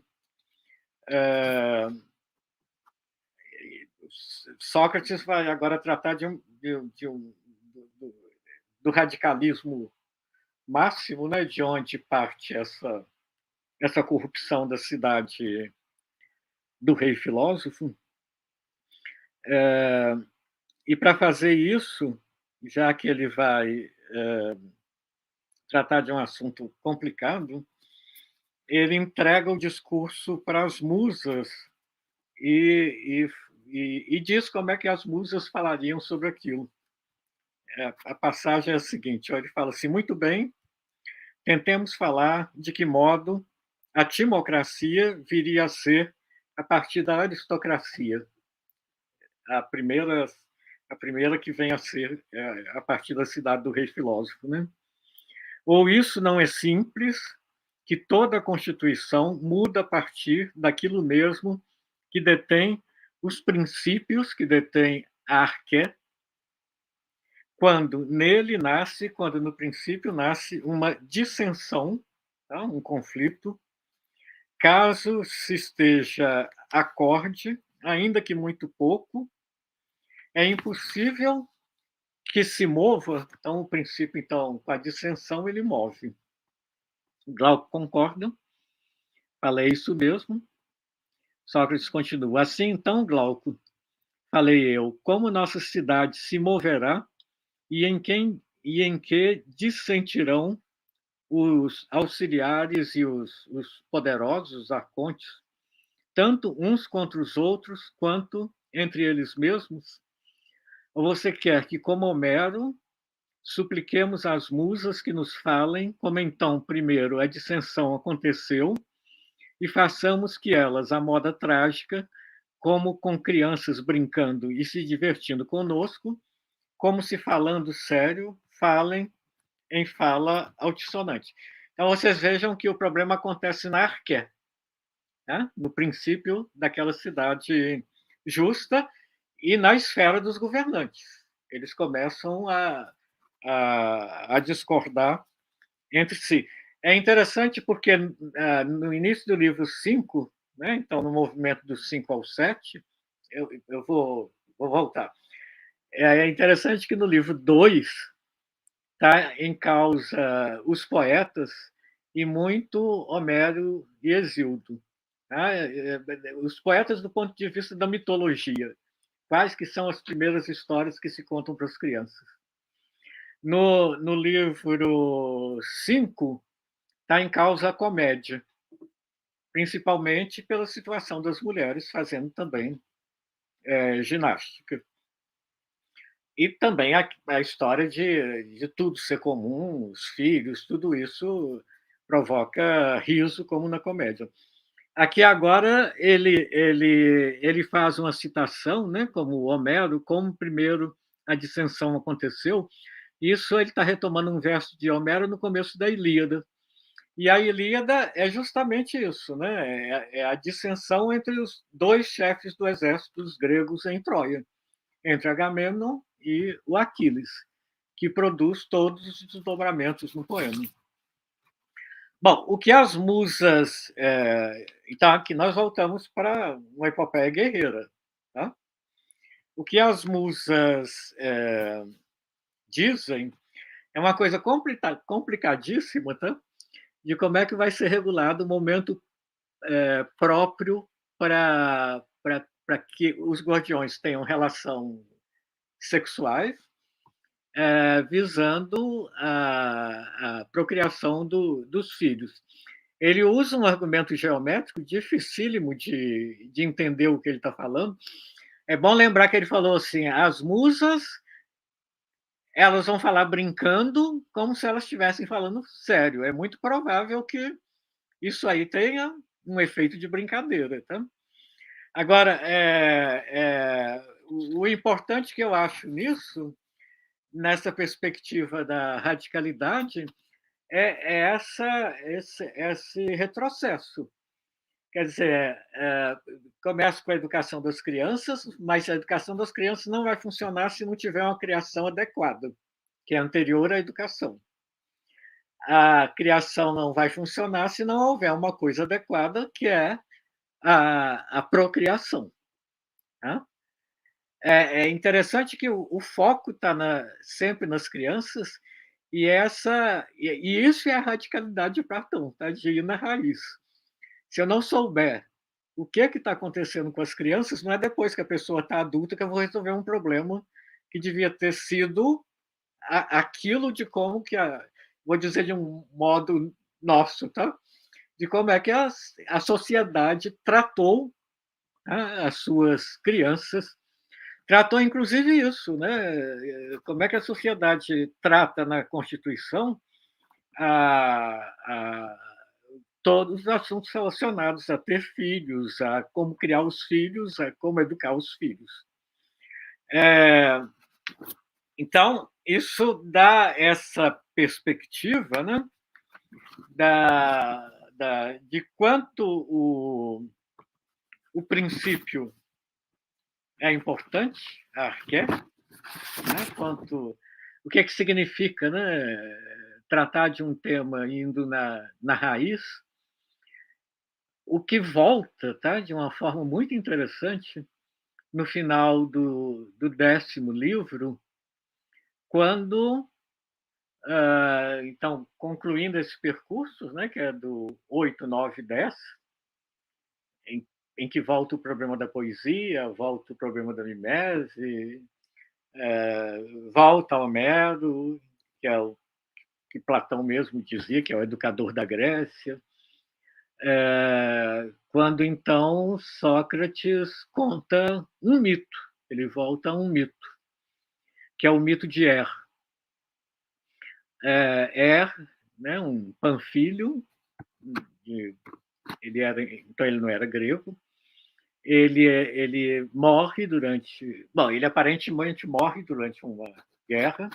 Sócrates vai agora tratar do radicalismo máximo, né, de onde parte essa corrupção da cidade do rei filósofo. E para fazer isso, já que ele vai tratar de um assunto complicado, ele entrega o discurso para as musas e diz como é que as musas falariam sobre aquilo. A passagem é a seguinte: ele fala assim: muito bem, tentemos falar de que modo a timocracia viria a ser a partir da aristocracia, a primeira, a primeira que vem a ser a partir da cidade do rei filósofo, né? Ou isso não é simples, que toda a Constituição muda a partir daquilo mesmo que detém os princípios, que detém a arqué, quando no princípio nasce uma dissensão, tá? Um conflito, caso se esteja acorde, ainda que muito pouco, é impossível que se mova, então o princípio, então, com a dissensão, ele move. Glauco concorda, falei isso mesmo. Sócrates continua. Assim, então, Glauco, falei eu, como nossa cidade se moverá e em que dissentirão os auxiliares e os poderosos, os arcontes, tanto uns contra os outros, quanto entre eles mesmos? Ou você quer que, como Homero, supliquemos às musas que nos falem como então, primeiro, a dissensão aconteceu e façamos que elas, à moda trágica, como com crianças brincando e se divertindo conosco, como se falando sério, falem em fala altissonante. Então, vocês vejam que o problema acontece na arqué, né? No princípio daquela cidade justa e na esfera dos governantes. Eles começam a discordar entre si. É interessante porque no início do livro 5, né, então no movimento dos 5 ao 7, eu vou voltar. É interessante que no livro 2 está em causa os poetas e muito Homero e Hesíodo. Tá? Os poetas do ponto de vista da mitologia. Quais que são as primeiras histórias que se contam para as crianças? No livro 5, está em causa a comédia, principalmente pela situação das mulheres fazendo também ginástica. E também a história de tudo ser comum, os filhos, tudo isso provoca riso, como na comédia. Aqui agora ele faz uma citação, né, como Homero, como primeiro a dissensão aconteceu. Isso ele está retomando um verso de Homero no começo da Ilíada. E a Ilíada é justamente isso, né? É a dissensão entre os dois chefes do exército dos gregos em Troia, entre Agamemnon e o Aquiles, que produz todos os desdobramentos no poema. Bom, o que as musas... então, aqui nós voltamos para uma epopeia guerreira. Tá? O que as musas dizem é uma coisa complicadíssima, tá? De como é que vai ser regulado o momento próprio para que os guardiões tenham relação sexuais, visando a procriação dos filhos. Ele usa um argumento geométrico dificílimo de entender o que ele está falando. É bom lembrar que ele falou assim, as musas elas vão falar brincando como se elas estivessem falando sério. É muito provável que isso aí tenha um efeito de brincadeira. Tá? Agora, o importante que eu acho nisso, nessa perspectiva da radicalidade, é esse retrocesso. Quer dizer, começa com a educação das crianças, mas a educação das crianças não vai funcionar se não tiver uma criação adequada, que é anterior à educação. A criação não vai funcionar se não houver uma coisa adequada, que é a procriação. Tá? É interessante que o foco está sempre nas crianças, e isso é a radicalidade de Platão, tá? De ir na raiz. Se eu não souber o que está acontecendo com as crianças, não é depois que a pessoa está adulta que eu vou resolver um problema que devia ter sido aquilo de como que vou dizer de um modo nosso, tá? De como é que a sociedade tratou, tá, as suas crianças, tratou inclusive isso, né? Como é que a sociedade trata na Constituição todos os assuntos relacionados a ter filhos, a como criar os filhos, a como educar os filhos. Então, isso dá essa perspectiva, né, de quanto o princípio é importante, a arqué, né, o que é que significa, né, tratar de um tema indo na raiz, o que volta, tá, de uma forma muito interessante no final do 10º livro, quando, então, concluindo esse percurso, né, que é do 8, 9 e 10, em que volta o problema da poesia, volta o problema da mimese, volta Homero, que é o que Platão mesmo dizia, que é o educador da Grécia, quando então Sócrates conta um mito, ele volta a um mito, que é o mito de né, um panfilho, então ele não era grego, ele morre ele aparentemente morre durante uma guerra,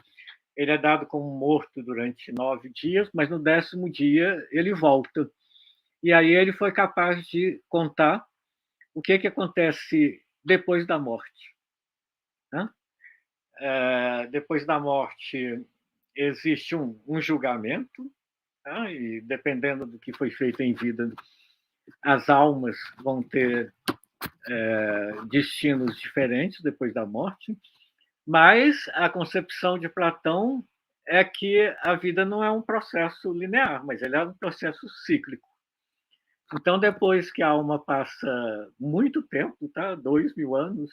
ele é dado como morto durante 9 dias, mas no 10º dia ele volta. E aí ele foi capaz de contar o que acontece depois da morte. Né? Depois da morte existe um julgamento, tá? E dependendo do que foi feito em vida, as almas vão ter destinos diferentes depois da morte, mas a concepção de Platão é que a vida não é um processo linear, mas ele é um processo cíclico. Então, depois que a alma passa muito tempo, tá? 2000 anos,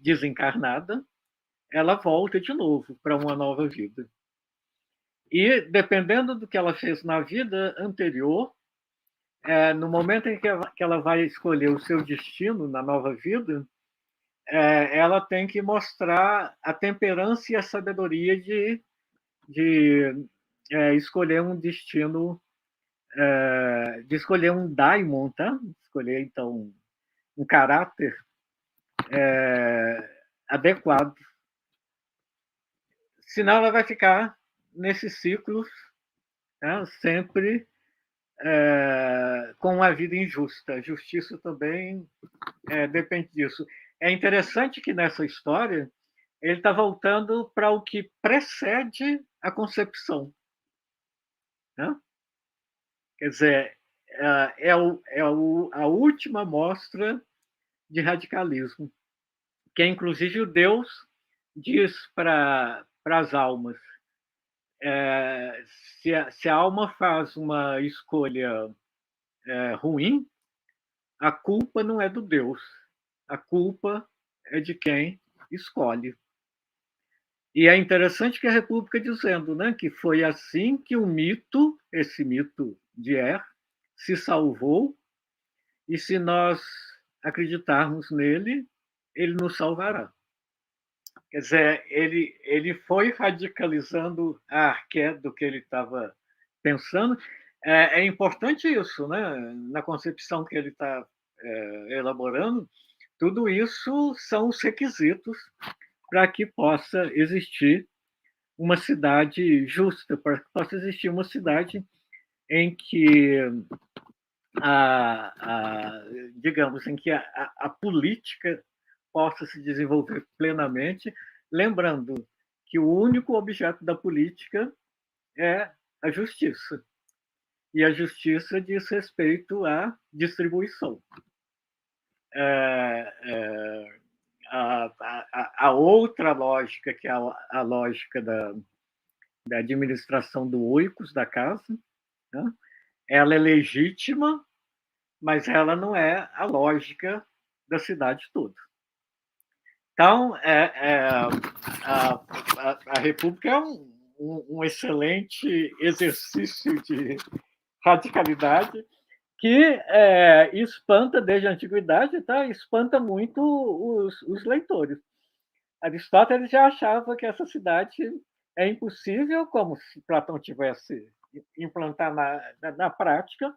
desencarnada, ela volta de novo para uma nova vida. E, dependendo do que ela fez na vida anterior, no momento em que ela vai escolher o seu destino na nova vida, ela tem que mostrar a temperança e a sabedoria de escolher um destino, de escolher um daimon, tá? Escolher, então, um caráter adequado. Senão ela vai ficar nesses ciclos, né, sempre com uma vida injusta. A justiça também depende disso. É interessante que nessa história ele está voltando para o que precede a concepção. Né? Quer dizer, a última mostra de radicalismo, que inclusive o Deus diz para as almas: se a alma faz uma escolha ruim, a culpa não é do Deus, a culpa é de quem escolhe. E é interessante que a República dizendo, né, que foi assim que o mito, esse mito de se salvou, e se nós acreditarmos nele, ele nos salvará. Quer dizer, ele foi radicalizando a arqué do que ele estava pensando. É importante isso, né? Na concepção que ele está elaborando, tudo isso são os requisitos para que possa existir uma cidade justa, para que possa existir uma cidade em que digamos, em que a política possa se desenvolver plenamente, lembrando que o único objeto da política é a justiça. E a justiça diz respeito à distribuição. A outra lógica, que é a lógica da administração do oikos, da casa, né? Ela é legítima, mas ela não é a lógica da cidade toda. Então, a República é um excelente exercício de radicalidade que espanta desde a antiguidade, tá? Espanta muito os leitores. Aristóteles já achava que essa cidade é impossível, como se Platão tivesse implantar na prática,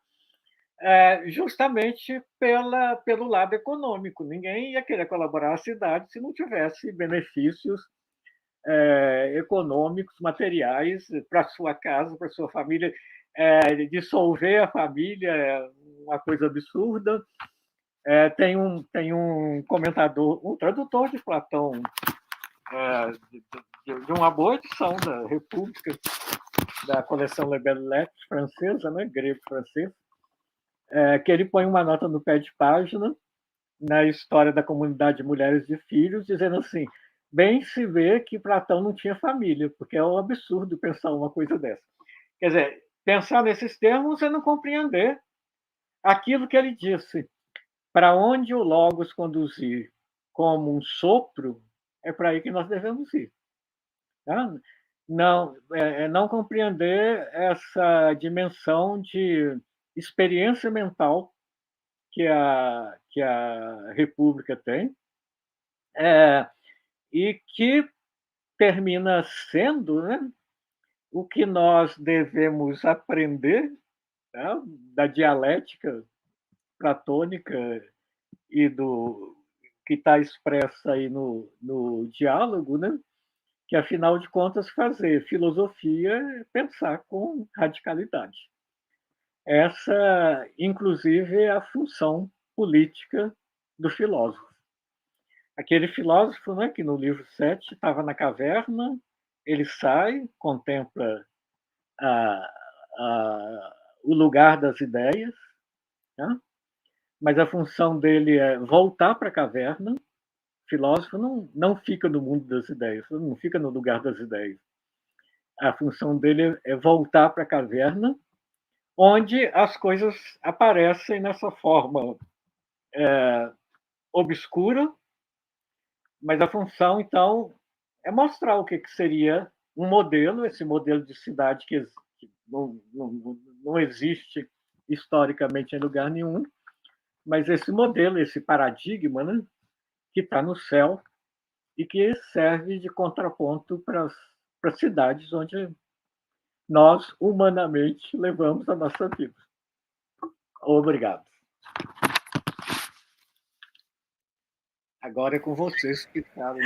justamente pelo lado econômico. Ninguém ia querer colaborar à cidade se não tivesse benefícios econômicos, materiais para sua casa, para sua família. Dissolver a família é uma coisa absurda. Tem um comentador, um tradutor de Platão, de uma boa edição da República, da coleção Le Belles Lettres francesa, né, grego-francês, que ele põe uma nota no pé de página na história da comunidade de mulheres e filhos, dizendo assim: bem se vê que Platão não tinha família, porque é um absurdo pensar uma coisa dessa. Quer dizer, pensar nesses termos é não compreender aquilo que ele disse. Para onde o Logos conduzir como um sopro, é para aí que nós devemos ir. Tá? Não compreender essa dimensão de experiência mental que a República tem, e que termina sendo, né, o que nós devemos aprender, tá, da dialética platônica e do que está expressa aí no diálogo, né? Que, afinal de contas, fazer filosofia é pensar com radicalidade. Essa, inclusive, é a função política do filósofo. Aquele filósofo, né, que no livro 7 estava na caverna, ele sai, contempla o lugar das ideias, né? Mas a função dele é voltar para a caverna. O filósofo não fica no mundo das ideias, não fica no lugar das ideias. A função dele é voltar para a caverna, onde as coisas aparecem nessa forma obscura, mas a função, então, é mostrar o que seria um modelo, esse modelo de cidade que não existe historicamente em lugar nenhum, mas esse modelo, esse paradigma, né, que está no céu e que serve de contraponto para as cidades onde nós, humanamente, levamos a nossa vida. Obrigado. Agora é com vocês que falam.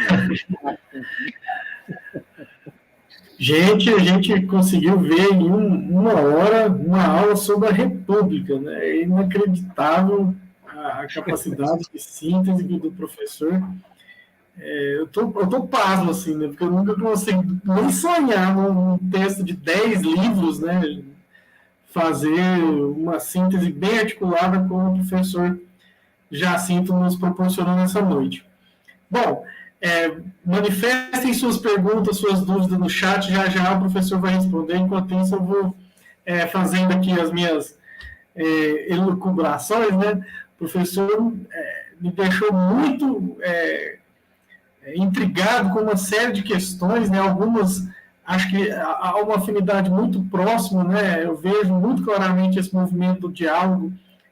Gente, a gente conseguiu ver em uma hora uma aula sobre a República, né? É inacreditável a capacidade de síntese do professor. Eu tô pasmo, assim, né? Porque eu nunca consigo nem sonhar num texto de 10 livros, né? Fazer uma síntese bem articulada como o professor Jacinto nos proporcionou nessa noite. Bom, manifestem suas perguntas, suas dúvidas no chat, já o professor vai responder. Enquanto isso, eu vou fazendo aqui as minhas elucubrações, né? O professor me deixou muito intrigado com uma série de questões, né? Algumas, acho que há uma afinidade muito próxima, né? Eu vejo muito claramente esse movimento do diálogo,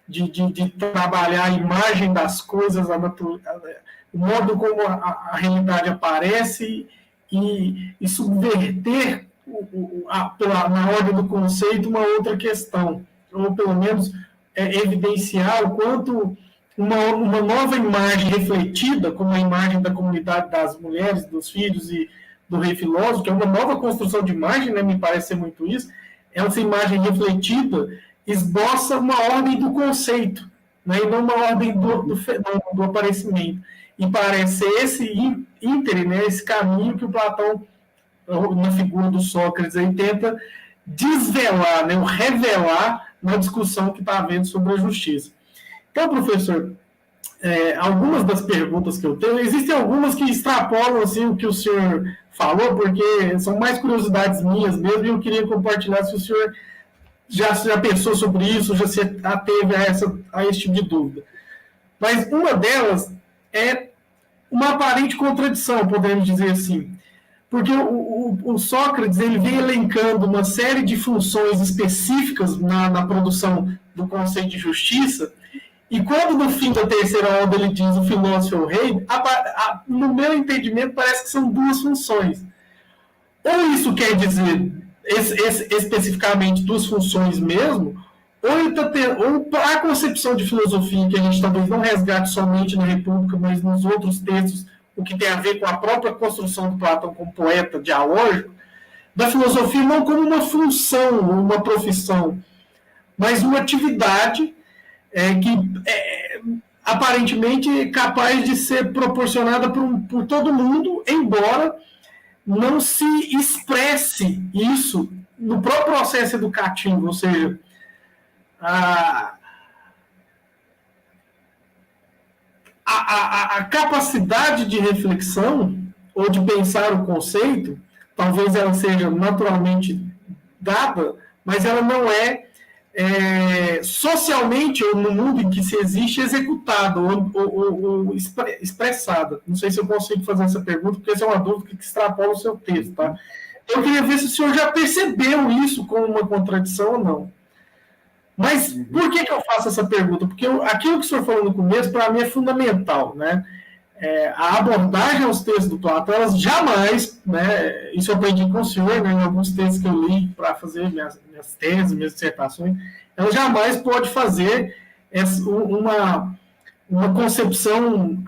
de trabalhar a imagem das coisas, o modo como a realidade aparece e subverter na ordem do conceito uma outra questão, ou pelo menos evidenciar o quanto uma nova imagem refletida, como a imagem da comunidade das mulheres, dos filhos e do rei filósofo, que é uma nova construção de imagem, né, me parece ser muito isso, essa imagem refletida esboça uma ordem do conceito, né, e não uma ordem do aparecimento. E parece ser esse íntere, né, esse caminho que o Platão, na figura do Sócrates, aí, tenta desvelar, né, ou revelar na discussão que está havendo sobre a justiça. Então, professor, algumas das perguntas que eu tenho, existem algumas que extrapolam assim, o que o senhor falou, porque são mais curiosidades minhas mesmo, e eu queria compartilhar se o senhor já pensou sobre isso, já se ateve a esse tipo de dúvida. Mas uma delas é uma aparente contradição, podemos dizer assim. Porque o Sócrates ele vem elencando uma série de funções específicas na produção do conceito de justiça, e quando no fim da terceira onda ele diz o filósofo é o rei, no meu entendimento parece que são duas funções. Ou isso quer dizer especificamente duas funções mesmo, ou a concepção de filosofia, que a gente talvez não resgate somente na República, mas nos outros textos, o que tem a ver com a própria construção do Platão como poeta dialógico, da filosofia não como uma função, uma profissão, mas uma atividade que aparentemente capaz de ser proporcionada por todo mundo, embora não se expresse isso no próprio processo educativo, ou seja, a capacidade de reflexão ou de pensar o conceito, talvez ela seja naturalmente dada, mas ela não socialmente, ou no mundo em que se existe, executada ou expressada. Não sei se eu consigo fazer essa pergunta, porque essa é uma dúvida que extrapola o seu texto. Tá? Eu queria ver se o senhor já percebeu isso como uma contradição ou não. Mas por que eu faço essa pergunta? Porque aquilo que o senhor falou no começo, para mim, é fundamental. Né? A abordagem aos textos do Platão, elas jamais, né, isso eu aprendi com o senhor, né, em alguns textos que eu li para fazer minhas teses, minhas dissertações, ela jamais pode fazer uma concepção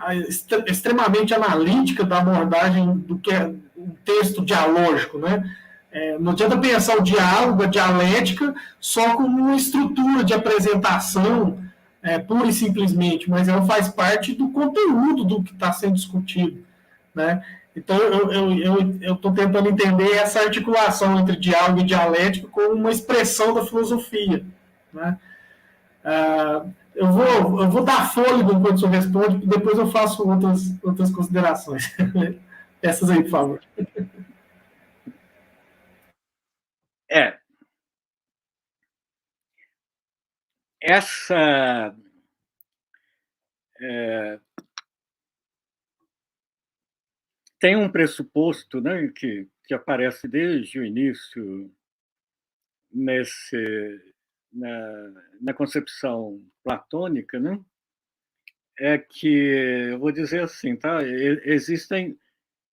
extremamente analítica da abordagem do que é um texto dialógico, né? Não adianta pensar o diálogo, a dialética, só como uma estrutura de apresentação pura e simplesmente, mas ela faz parte do conteúdo do que está sendo discutido, né? Então, eu estou tentando entender essa articulação entre diálogo e dialética como uma expressão da filosofia, né? Eu vou dar fôlego enquanto o senhor responde, e depois eu faço outras considerações. Essas aí, por favor. Essa tem um pressuposto, né, que aparece desde o início na concepção platônica, né, é que, eu vou dizer assim, tá? Existem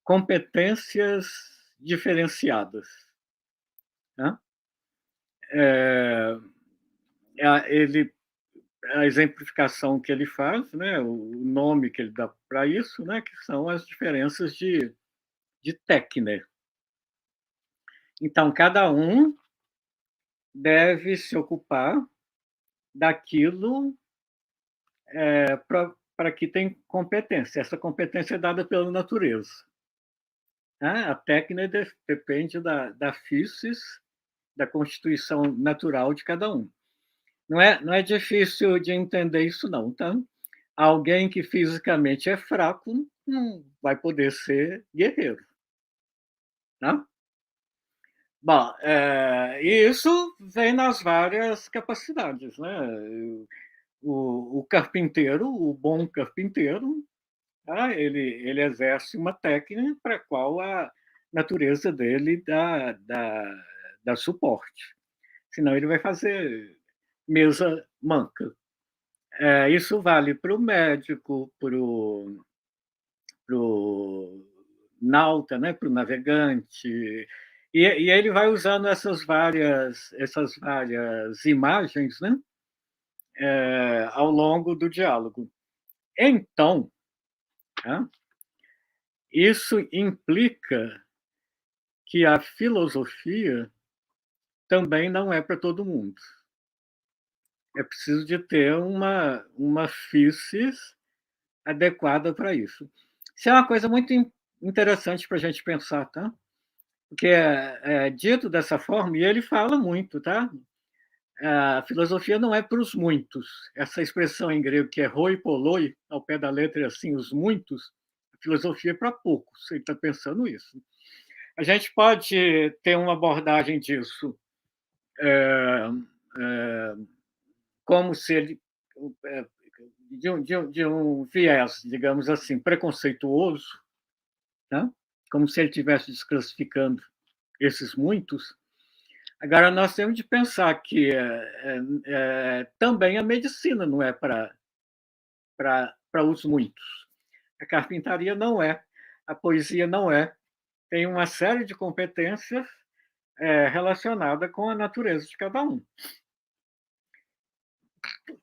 competências diferenciadas. Né? A exemplificação que ele faz, né, o nome que ele dá para isso, né, que são as diferenças de técnica. Então, cada um deve se ocupar daquilo para que tem competência. Essa competência é dada pela natureza. A técnica depende da physis, da constituição natural de cada um. Não é difícil de entender isso, não. Tá? Alguém que fisicamente é fraco não vai poder ser guerreiro. Tá? Bom, isso vem nas várias capacidades. Né? O carpinteiro, o bom carpinteiro, tá? ele exerce uma técnica para a qual a natureza dele dá suporte. Senão ele vai fazer mesa manca. Isso vale para o médico, para o nauta, né? Para o navegante. E ele vai usando essas várias imagens, né? Ao longo do diálogo. Então, isso implica que a filosofia também não é para todo mundo. É preciso de ter uma physis adequada para isso. Isso é uma coisa muito interessante para a gente pensar, tá? Porque é dito dessa forma, e ele fala muito, tá? A filosofia não é para os muitos. Essa expressão em grego que é hoi polloi, ao pé da letra é assim, os muitos, a filosofia é para poucos. Ele está pensando isso. A gente pode ter uma abordagem disso como se ele, de um viés, digamos assim, preconceituoso, tá? Como se ele estivesse desclassificando esses muitos. Agora, nós temos de pensar que também a medicina não é para os muitos. A carpintaria não é, a poesia não é. Tem uma série de competências relacionada com a natureza de cada um.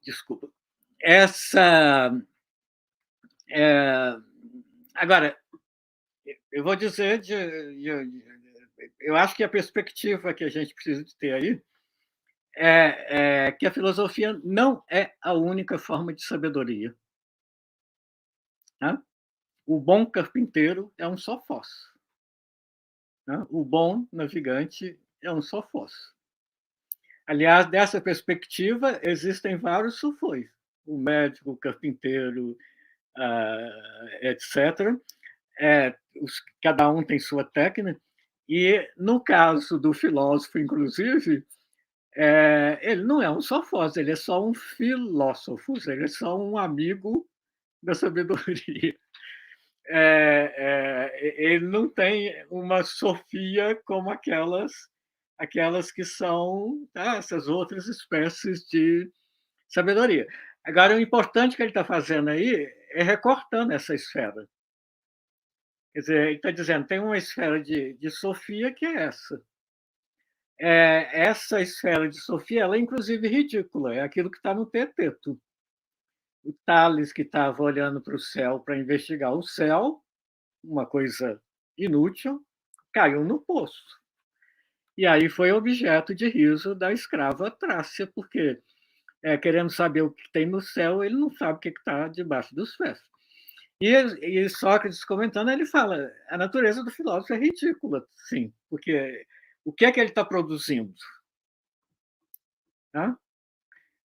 Desculpa. Agora, eu vou dizer, eu acho que a perspectiva que a gente precisa de ter aí é que a filosofia não é a única forma de sabedoria. Tá? O bom carpinteiro é um só fosso. Tá? O bom navegante é um só fosso. Aliás, dessa perspectiva, existem vários sulfões. O médico, o carpinteiro, etc. Cada um tem sua técnica. E, no caso do filósofo, inclusive, ele não é um sofós, ele é só um filósofo, ele é só um amigo da sabedoria. Ele não tem uma sofia como aquelas que são essas outras espécies de sabedoria. Agora, o importante que ele está fazendo aí é recortando essa esfera. Quer dizer, ele está dizendo, tem uma esfera de sofia que é essa. Essa esfera de sofia, ela é inclusive ridícula, é aquilo que está no teteto. O Tales, que estava olhando para o céu para investigar o céu, uma coisa inútil, caiu no poço. E aí foi objeto de riso da escrava Trácia, porque, querendo saber o que tem no céu, ele não sabe o que está debaixo dos pés. E Sócrates, comentando, ele fala, a natureza do filósofo é ridícula, sim, porque o que é que ele está produzindo? Tá?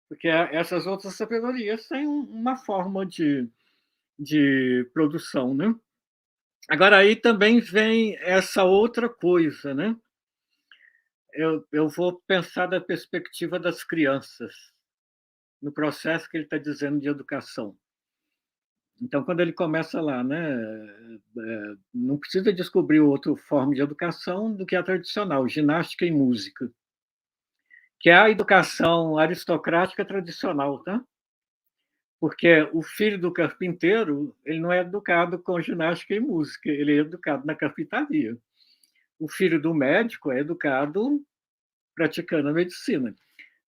Porque essas outras sabedorias têm uma forma de produção, né? Agora, aí também vem essa outra coisa, né? Eu vou pensar da perspectiva das crianças, no processo que ele está dizendo de educação. Então, quando ele começa lá, né, não precisa descobrir outra forma de educação do que a tradicional, ginástica e música, que é a educação aristocrática tradicional, tá? Porque o filho do carpinteiro, ele não é educado com ginástica e música, ele é educado na carpintaria. O filho do médico é educado praticando a medicina.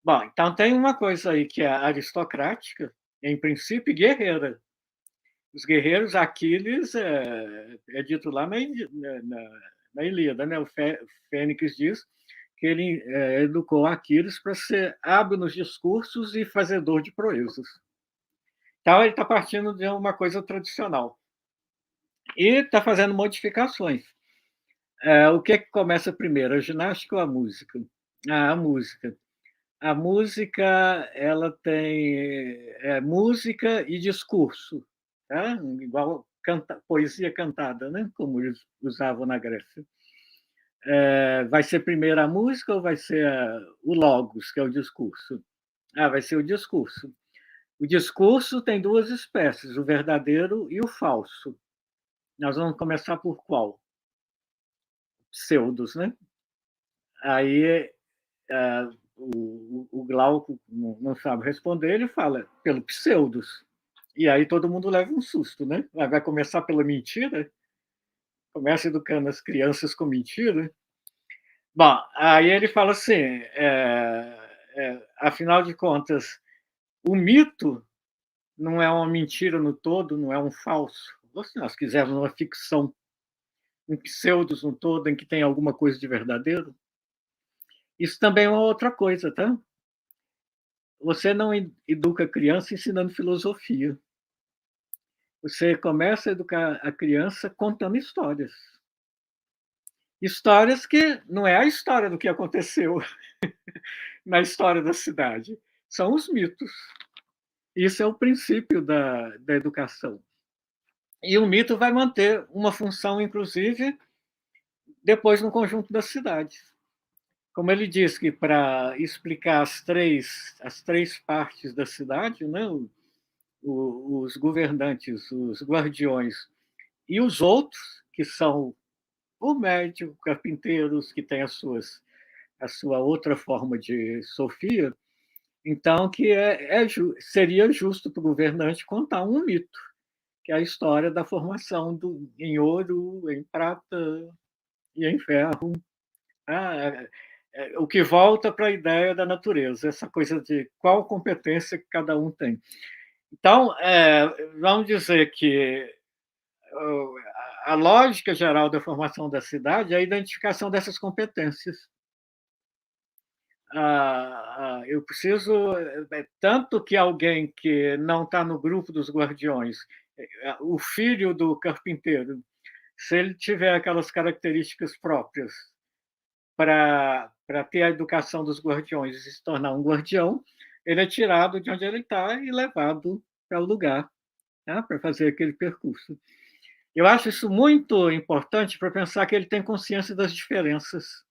Bom, então tem uma coisa aí que é aristocrática, em princípio, guerreira. Os guerreiros, Aquiles, é dito lá na Ilíada, né? O Fênix diz que ele educou Aquiles para ser hábil nos discursos e fazedor de proezas. Então, ele está partindo de uma coisa tradicional. E está fazendo modificações. O que começa primeiro, a ginástica ou a música? A música. A música, ela tem música e discurso, tá? Igual poesia cantada, né? Como eles usavam na Grécia. Vai ser primeiro a música ou vai ser o logos, que é o discurso? Vai ser o discurso. O discurso tem duas espécies, o verdadeiro e o falso. Nós vamos começar por qual? Pseudos, né? Aí o Glauco não sabe responder, ele fala pelo pseudos. E aí todo mundo leva um susto, né? Vai começar pela mentira? Começa educando as crianças com mentira? Bom, aí ele fala assim, afinal de contas, o mito não é uma mentira no todo, não é um falso. Ou se nós quisermos uma ficção, um pseudos no todo, em que tem alguma coisa de verdadeiro. Isso também é uma outra coisa, tá? Você não educa a criança ensinando filosofia. Você começa a educar a criança contando histórias. Histórias que não é a história do que aconteceu na história da cidade. São os mitos. Isso é o princípio da educação. E o mito vai manter uma função, inclusive, depois no conjunto das cidades. Como ele diz que para explicar as três partes da cidade, né, os governantes, os guardiões e os outros, que são o médico, carpinteiros, que têm a sua outra forma de sofia, então que seria justo para o governante contar um mito, que é a história da formação em ouro, em prata e em ferro, Tá? O que volta para a ideia da natureza, essa coisa de qual competência que cada um tem. Então, vamos dizer que a lógica geral da formação da cidade é a identificação dessas competências. Eu preciso, tanto que alguém que não está no grupo dos guardiões, o filho do carpinteiro, se ele tiver aquelas características próprias para ter a educação dos guardiões e se tornar um guardião, ele é tirado de onde ele está e levado para o lugar, tá? Para fazer aquele percurso. Eu acho isso muito importante para pensar que ele tem consciência das diferenças.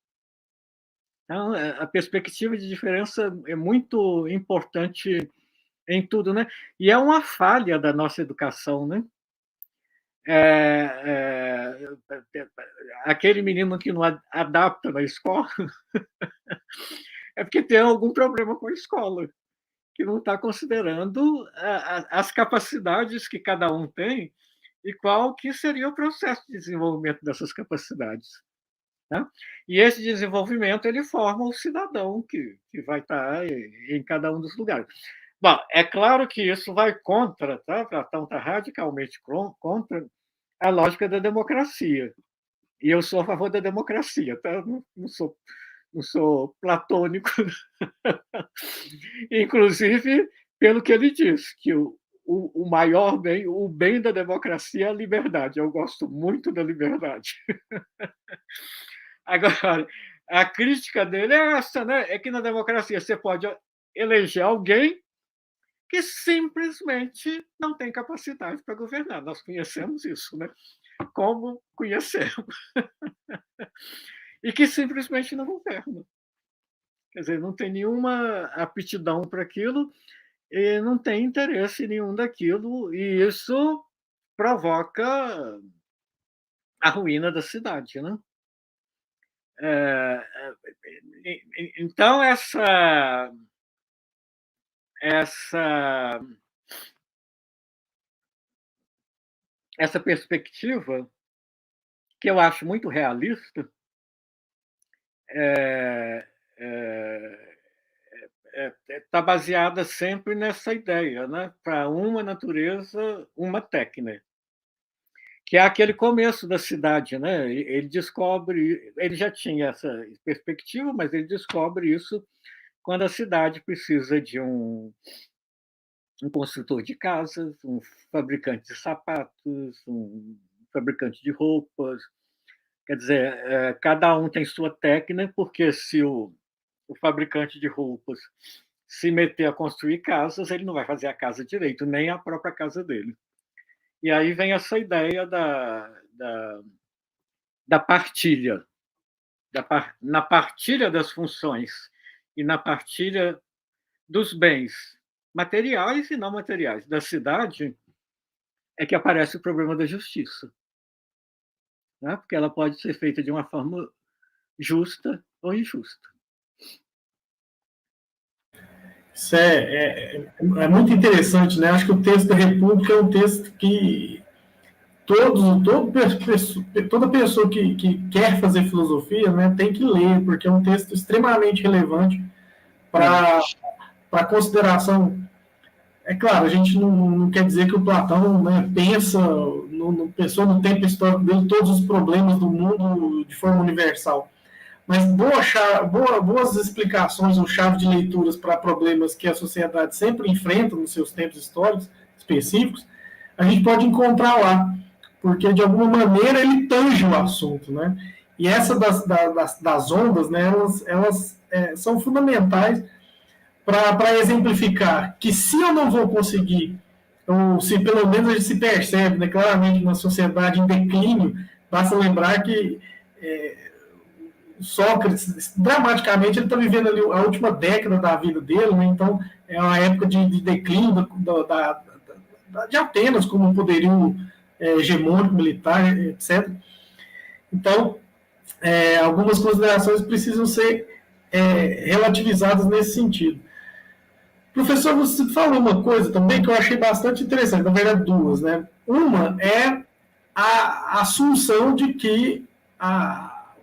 Então, a perspectiva de diferença é muito importante em tudo, né? E é uma falha da nossa educação, né? Aquele menino que não adapta na escola é porque tem algum problema com a escola, que não está considerando as capacidades que cada um tem e qual que seria o processo de desenvolvimento dessas capacidades. Né? E esse desenvolvimento ele forma o cidadão que vai estar em cada um dos lugares. Bom, é claro que isso vai contra, tá? Platão está radicalmente contra a lógica da democracia. E eu sou a favor da democracia, tá? Não sou platônico. Inclusive, pelo que ele diz, que o maior bem, o bem da democracia é a liberdade. Eu gosto muito da liberdade. Agora, a crítica dele é essa, né? É que na democracia você pode eleger alguém que simplesmente não tem capacidade para governar. Nós conhecemos isso, né? Como conhecemos. E que simplesmente não governa. Quer dizer, não tem nenhuma aptidão para aquilo e não tem interesse nenhum daquilo, e isso provoca a ruína da cidade, né? Então, essa perspectiva, que eu acho muito realista, está baseada sempre nessa ideia, né? Para uma natureza, uma técnica, que é aquele começo da cidade, né? Ele descobre, ele já tinha essa perspectiva, mas ele descobre isso quando a cidade precisa de um construtor de casas, um fabricante de sapatos, um fabricante de roupas. Quer dizer, cada um tem sua técnica, porque se o fabricante de roupas se meter a construir casas, ele não vai fazer a casa direito, nem a própria casa dele. E aí vem essa ideia da partilha, na partilha das funções e na partilha dos bens materiais e não materiais da cidade é que aparece o problema da justiça, né? Porque ela pode ser feita de uma forma justa ou injusta. Isso é muito interessante, né? Acho que o texto da República é um texto que toda pessoa que quer fazer filosofia, né, tem que ler, porque é um texto extremamente relevante para a consideração. É claro, a gente não quer dizer que o Platão, né, pensou no tempo histórico dele todos os problemas do mundo de forma universal. Mas boas explicações ou chave de leituras para problemas que a sociedade sempre enfrenta nos seus tempos históricos específicos, a gente pode encontrar lá, porque de alguma maneira ele tange o assunto, né? E essa das ondas, né, elas são fundamentais para exemplificar que se eu não vou conseguir, ou se pelo menos a gente se percebe, né, claramente uma sociedade em declínio, basta lembrar que Sócrates, dramaticamente, ele está vivendo ali a última década da vida dele, né? Então é uma época de declínio de Atenas como um poderio hegemônico, militar, etc. Então, algumas considerações precisam ser relativizadas nesse sentido. Professor, você falou uma coisa também que eu achei bastante interessante, na verdade duas, né? Uma é a assunção de que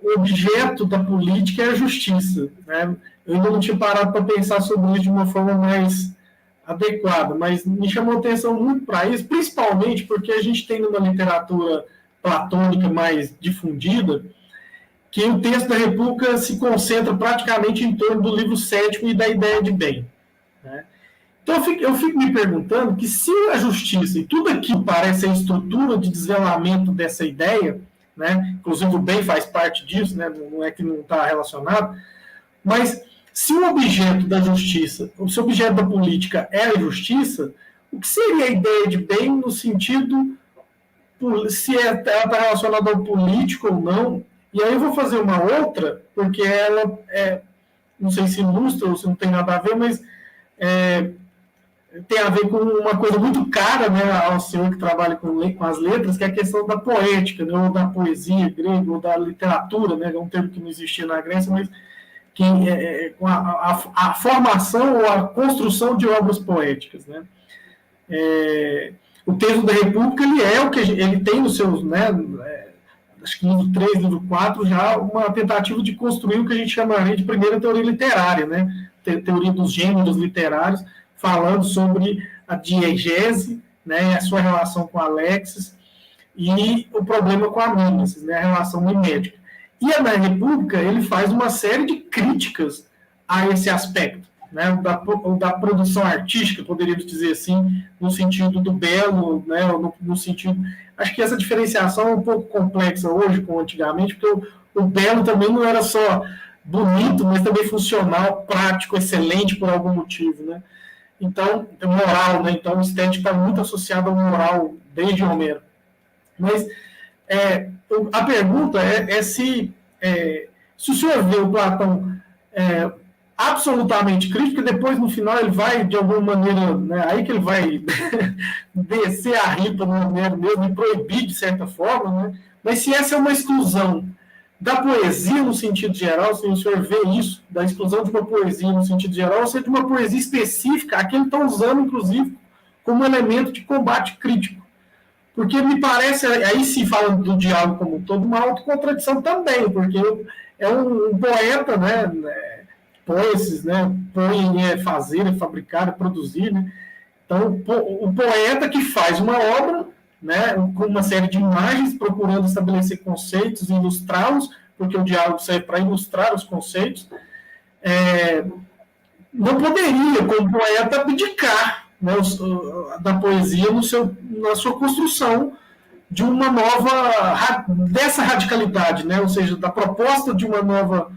o objeto da política é a justiça, né? Eu ainda não tinha parado para pensar sobre isso de uma forma mais adequada, mas me chamou atenção muito para isso, principalmente porque a gente tem numa literatura platônica mais difundida que o texto da República se concentra praticamente em torno do livro sétimo e da ideia de bem, né? Então eu fico me perguntando que se a justiça e tudo aquilo parece a estrutura de desvelamento dessa ideia, né? Inclusive o bem faz parte disso, né? Não é que não está relacionado, mas se o objeto da justiça, se o objeto da política é a justiça, o que seria a ideia de bem no sentido se ela está relacionada ao político ou não? E aí eu vou fazer uma outra, porque ela não sei se ilustra ou se não tem nada a ver, mas tem a ver com uma coisa muito cara, né, ao senhor que trabalha com as letras, que é a questão da poética, né, ou da poesia grega, ou da literatura, né, é um termo que não existia na Grécia, mas que com a formação ou a construção de obras poéticas, né? O texto da República ele é o que ele tem nos seus, né, acho que livro 3, livro 4, já uma tentativa de construir o que a gente chamaria de primeira teoria literária, né? Teoria dos gêneros literários, falando sobre a diegese, né, a sua relação com a lexis e o problema com a mimesis, né, a relação mimética. E na República ele faz uma série de críticas a esse aspecto, né, da produção artística, poderíamos dizer assim, no sentido do belo, né, no sentido... Acho que essa diferenciação é um pouco complexa hoje com antigamente, porque o belo também não era só bonito, mas também funcional, prático, excelente por algum motivo, né? Então, moral, né? Então, o estético está muito associado ao moral desde Homero. Mas a pergunta é se o senhor vê o Platão absolutamente crítico, e depois, no final, ele vai, de alguma maneira, né, aí que ele vai descer a ripa no Homero mesmo e proibir, de certa forma, né? Mas se essa é uma exclusão da poesia no sentido geral, se o senhor vê isso, da exclusão de uma poesia no sentido geral, ou seja, de uma poesia específica, a que ele está usando, inclusive, como elemento de combate crítico. Porque me parece, aí sim, falando do diálogo como um todo, uma autocontradição também, porque é um poeta, né, poeses, né, põe fazer, fabricar, produzir, né? Então, o poeta que faz uma obra, né, com uma série de imagens, procurando estabelecer conceitos e ilustrá-los, porque o diálogo serve para ilustrar os conceitos, não poderia, como poeta, abdicar, né, da poesia na sua construção de uma nova, dessa radicalidade, né, ou seja, da proposta de uma nova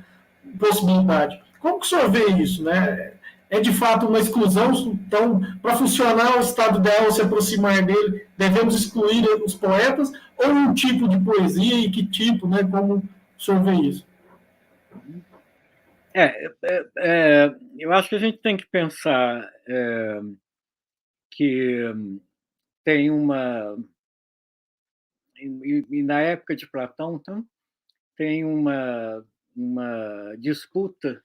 possibilidade. Como que o senhor vê isso, né? É de fato uma exclusão, então, para funcionar o estado ideal, se aproximar dele, devemos excluir os poetas, ou um tipo de poesia, e que tipo, né? Como o senhor vê isso? Eu acho que a gente tem que pensar que tem uma... E na época de Platão, então, tem uma disputa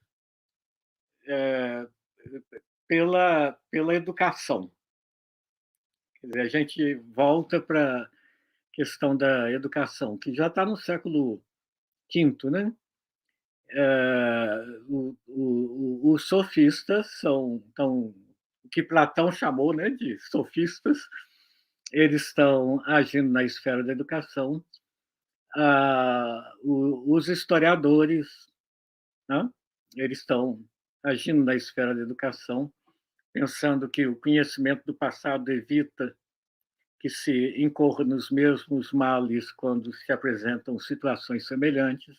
pela educação. Quer dizer, a gente volta para a questão da educação, que já está no século V, né? Os sofistas são o que Platão chamou, né, de sofistas. Eles estão agindo na esfera da educação. Os historiadores, né, eles estão agindo na esfera da educação, pensando que o conhecimento do passado evita que se incorra nos mesmos males quando se apresentam situações semelhantes,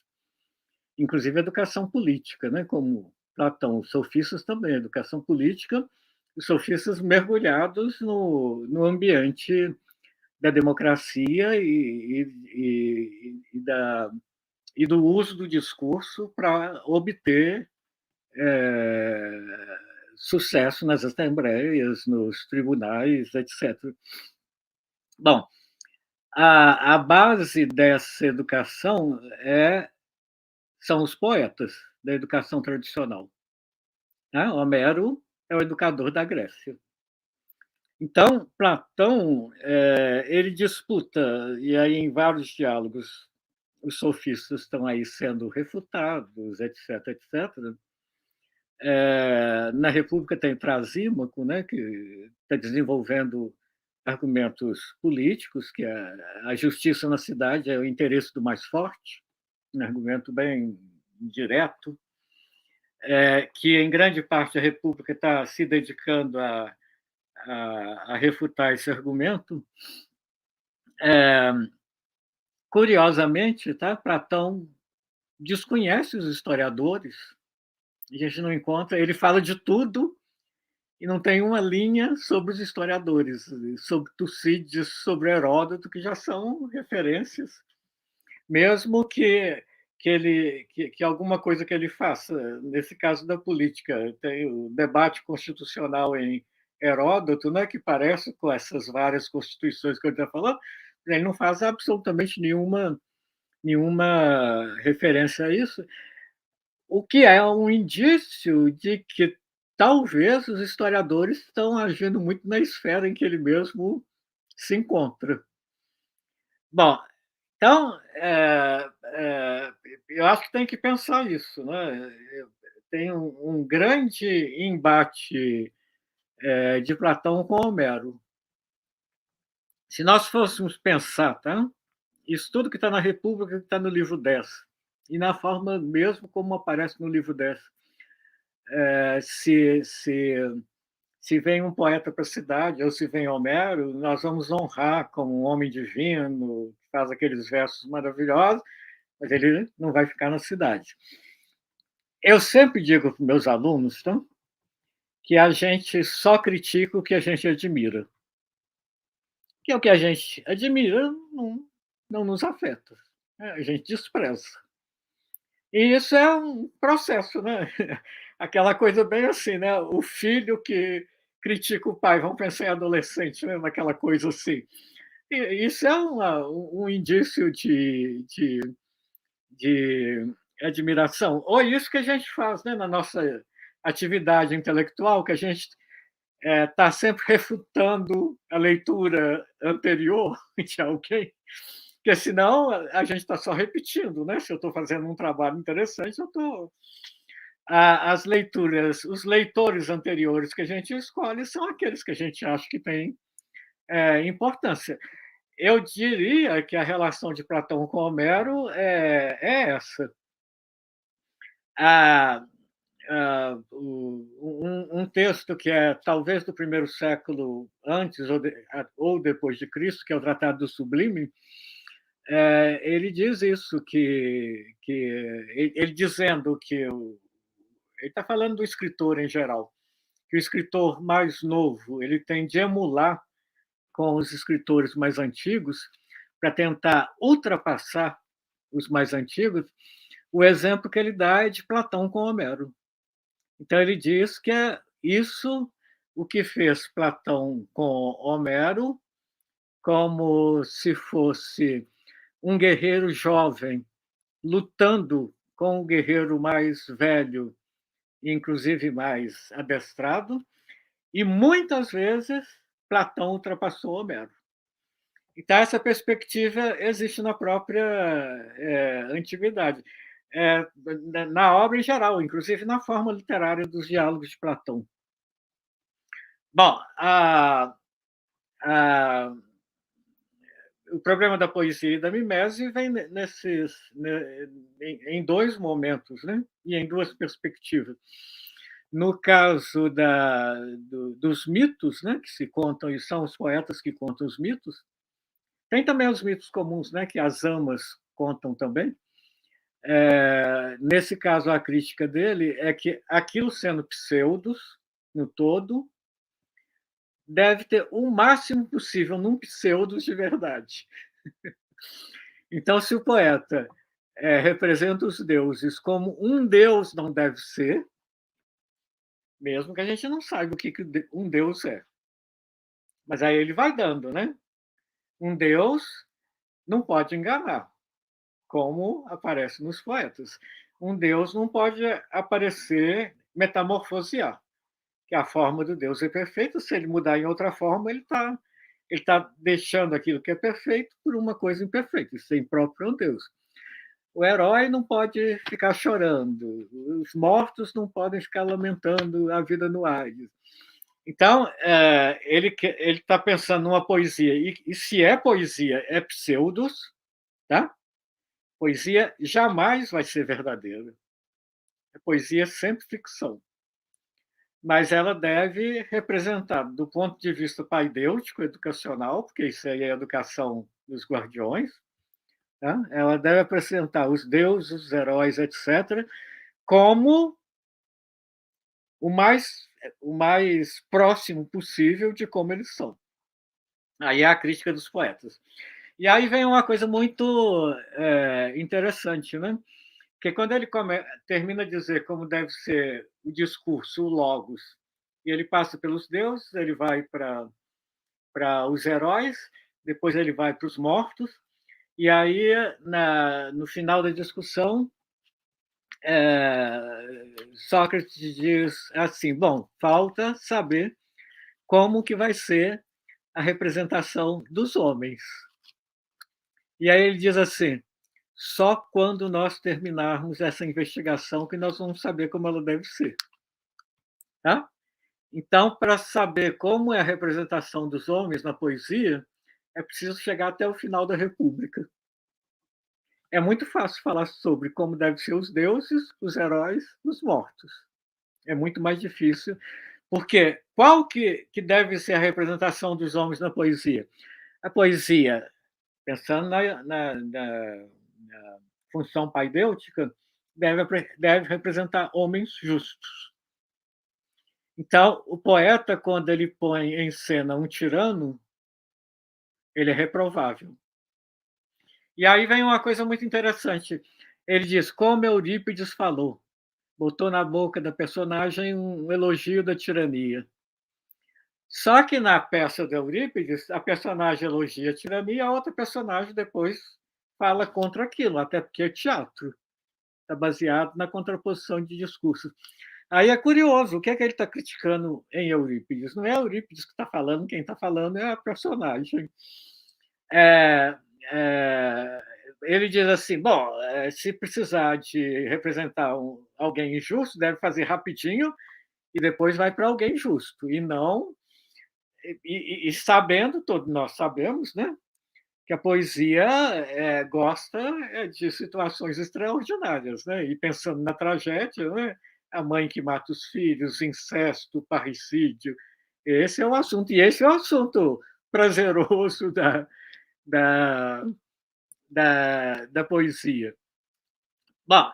inclusive a educação política, né? Como Platão, os sofistas também, a educação política, os sofistas mergulhados no ambiente da democracia e do uso do discurso para obter sucesso nas assembleias, nos tribunais, etc. Bom, a base dessa educação são os poetas da educação tradicional, né? Homero é o educador da Grécia. Então, Platão ele disputa, e aí em vários diálogos, os sofistas estão aí sendo refutados, etc., etc. Na República tem Trasímaco, né, que está desenvolvendo argumentos políticos, que a justiça na cidade é o interesse do mais forte, um argumento bem direto, que em grande parte a República está se dedicando a refutar esse argumento. Curiosamente, tá, Platão desconhece os historiadores, a gente não encontra, ele fala de tudo e não tem uma linha sobre os historiadores, sobre Tucídides, sobre Heródoto, que já são referências, mesmo que alguma coisa que ele faça, nesse caso da política, tem o debate constitucional em Heródoto, né, que parece com essas várias constituições que ele está falando, ele não faz absolutamente nenhuma referência a isso, o que é um indício de que talvez os historiadores estão agindo muito na esfera em que ele mesmo se encontra. Bom, então, eu acho que tem que pensar isso, né? Tem um grande embate de Platão com Homero. Se nós fôssemos pensar, tá? Isso tudo que está na República, que está no livro 10, e na forma mesmo como aparece no livro 10. Se vem um poeta para a cidade, ou se vem Homero, nós vamos honrar como um homem divino, que faz aqueles versos maravilhosos, mas ele não vai ficar na cidade. Eu sempre digo para meus alunos, tá, que a gente só critica o que a gente admira. Que é o que a gente admira não nos afeta, né? A gente despreza. E isso é um processo, né? Aquela coisa bem assim, né? O filho que critica o pai, vamos pensar em adolescente, né? Naquela coisa assim. E isso é um indício de admiração. Ou isso que a gente faz, né? Na nossa atividade intelectual, que a gente está sempre refutando a leitura anterior de alguém, porque senão a gente está só repetindo, né? Se eu estou fazendo um trabalho interessante, eu estou. As leituras, os leitores anteriores que a gente escolhe são aqueles que a gente acha que têm importância. Eu diria que a relação de Platão com Homero é essa. Um texto que é talvez do primeiro século antes ou depois de Cristo, que é o Tratado do Sublime, ele diz isso, que ele dizendo que ele está falando do escritor em geral, que o escritor mais novo ele tem de emular com os escritores mais antigos para tentar ultrapassar os mais antigos. O exemplo que ele dá é de Platão com Homero. Então ele diz que é isso o que fez Platão com Homero, como se fosse um guerreiro jovem lutando com um guerreiro mais velho, inclusive mais adestrado, e muitas vezes Platão ultrapassou Homero. Então, essa perspectiva existe na própria antiguidade, na obra em geral, inclusive na forma literária dos diálogos de Platão. Bom, o problema da poesia e da mimese vem em dois momentos, né? E em duas perspectivas. No caso dos mitos, né, que se contam, e são os poetas que contam os mitos, tem também os mitos comuns, né, que as amas contam também. Nesse caso, a crítica dele é que aquilo sendo pseudos, no todo, deve ter o máximo possível num pseudo de verdade. Então, se o poeta representa os deuses como um deus não deve ser, mesmo que a gente não saiba o que um deus é. Mas aí ele vai dando, né? Um deus não pode enganar, como aparece nos poetas. Um deus não pode aparecer, metamorfosear, que a forma do Deus é perfeita. Se ele mudar em outra forma, ele tá deixando aquilo que é perfeito por uma coisa imperfeita. Isso é impróprio a um Deus. O herói não pode ficar chorando, os mortos não podem ficar lamentando a vida no Hades. Então, ele está pensando numa poesia, e se é poesia, é pseudos, tá? Poesia jamais vai ser verdadeira. A poesia é sempre ficção. Mas ela deve representar, do ponto de vista paidêutico, educacional, porque isso aí é a educação dos guardiões, tá? Ela deve apresentar os deuses, os heróis, etc., como o mais próximo possível de como eles são. Aí é a crítica dos poetas. E aí vem uma coisa muito interessante, né? Porque quando ele termina de dizer como deve ser o discurso, o logos, e ele passa pelos deuses, ele vai para os heróis, depois ele vai para os mortos, e aí, no final da discussão, Sócrates diz assim, bom, falta saber como que vai ser a representação dos homens. E aí ele diz assim, só quando nós terminarmos essa investigação que nós vamos saber como ela deve ser. Tá? Então, para saber como é a representação dos homens na poesia, é preciso chegar até o final da República. É muito fácil falar sobre como devem ser os deuses, os heróis, os mortos. É muito mais difícil, porque qual que deve ser a representação dos homens na poesia? A poesia, pensando na função paidêutica, deve representar homens justos. Então, o poeta, quando ele põe em cena um tirano, ele é reprovável. E aí vem uma coisa muito interessante. Ele diz, como Eurípides falou, botou na boca da personagem um elogio da tirania. Só que na peça de Eurípides, a personagem elogia a tirania, a outra personagem depois fala contra aquilo, até porque é teatro. Está baseado na contraposição de discursos. Aí é curioso, o que é que ele está criticando em Eurípides? Não é Eurípides que está falando, quem está falando é a personagem. Ele diz assim, bom, se precisar de representar alguém injusto, deve fazer rapidinho e depois vai para alguém justo, e não... E sabendo, todos nós sabemos, né, que a poesia gosta de situações extraordinárias, né? E pensando na tragédia, né? A mãe que mata os filhos, incesto, parricídio, esse é o assunto, e esse é o assunto prazeroso da poesia. Bom,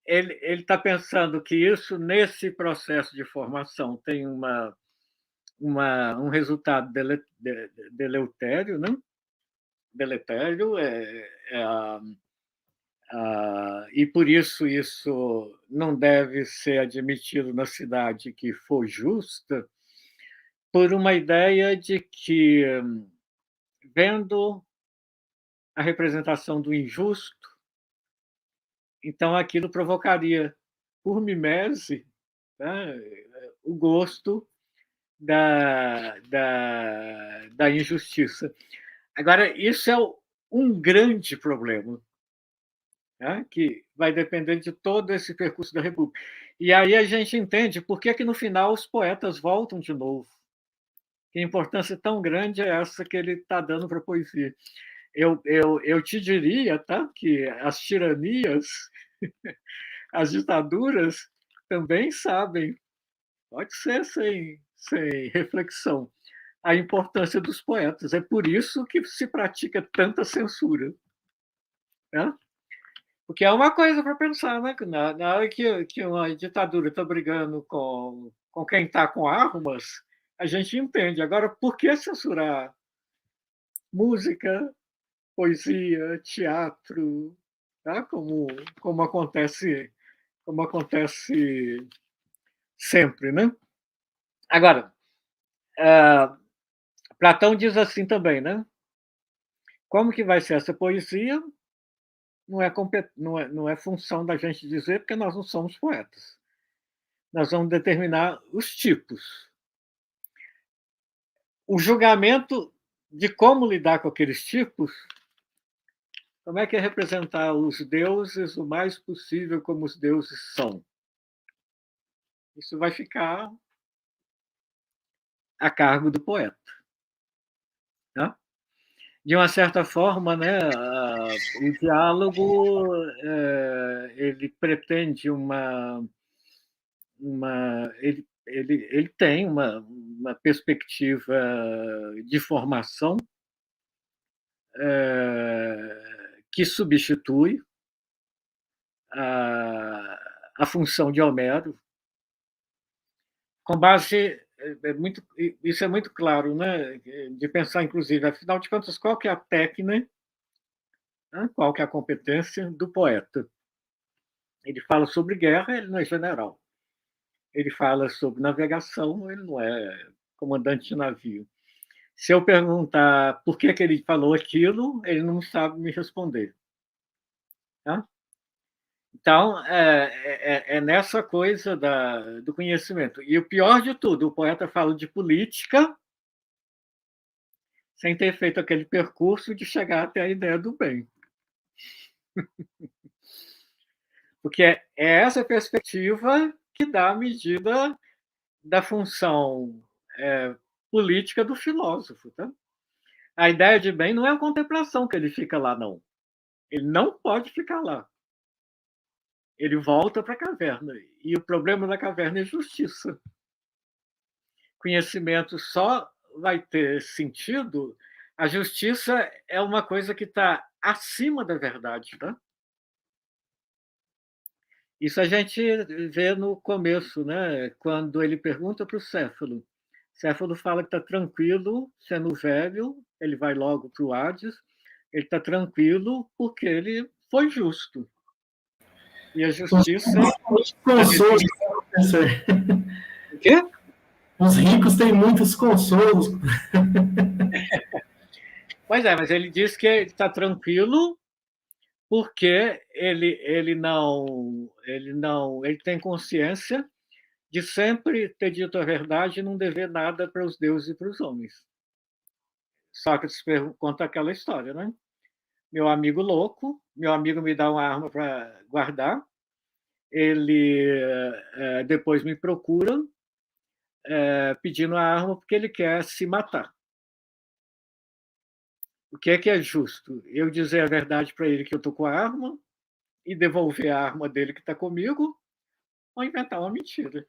ele está pensando que isso, nesse processo de formação, tem um resultado deletério, né? Deletério, e por isso não deve ser admitido na cidade que for justa, por uma ideia de que, vendo a representação do injusto, então aquilo provocaria, por mimese, né, o gosto da injustiça. Agora, isso é um grande problema, né, que vai depender de todo esse percurso da República. E aí a gente entende por que no final os poetas voltam de novo. Que importância tão grande é essa que ele está dando para a poesia. Eu te diria, tá, que as tiranias, as ditaduras também sabem, pode ser sem reflexão, a importância dos poetas. É por isso que se pratica tanta censura. Né? Porque é uma coisa para pensar, né? Na hora que uma ditadura está brigando com quem está com armas, a gente entende. Agora, por que censurar música, poesia, teatro, tá? como acontece sempre, né? Agora, Platão diz assim também, né? Como que vai ser essa poesia? Não é função da gente dizer, porque nós não somos poetas. Nós vamos determinar os tipos. O julgamento de como lidar com aqueles tipos Como é que é representar os deuses o mais possível como os deuses são? Isso vai ficar a cargo do poeta. Né? De uma certa forma, né, o diálogo ele pretende ele tem uma perspectiva de formação que substitui a função de Homero, com base isso é muito claro, né, de pensar, inclusive, afinal de contas, qual que é a técnica, né, qual que é a competência do poeta? Ele fala sobre guerra, ele não é general. Ele fala sobre navegação, ele não é comandante de navio. Se eu perguntar por que ele falou aquilo, ele não sabe me responder. Tá? Então, é nessa coisa do conhecimento. E o pior de tudo, o poeta fala de política sem ter feito aquele percurso de chegar até a ideia do bem. Porque é essa perspectiva que dá a medida da função política do filósofo. Tá? A ideia de bem não é a contemplação que ele fica lá, não. Ele não pode ficar lá. Ele volta para a caverna. E o problema da caverna é justiça. Conhecimento só vai ter sentido. A justiça é uma coisa que está acima da verdade. Tá? Isso a gente vê no começo, né? Quando ele pergunta para o Céfalo. Céfalo fala que está tranquilo, sendo velho, ele vai logo para o Hades, ele está tranquilo porque ele foi justo. E a justiça... Consolos, professor. O quê? Os ricos têm muitos consolos. Pois é, mas ele diz que ele está tranquilo porque ele tem consciência de sempre ter dito a verdade e não dever nada para os deuses e para os homens. Sócrates conta aquela história, né? Meu amigo louco, meu amigo me dá uma arma para guardar, ele depois me procura pedindo a arma porque ele quer se matar. O que é justo? Eu dizer a verdade para ele que eu estou com a arma e devolver a arma dele que está comigo, ou inventar uma mentira?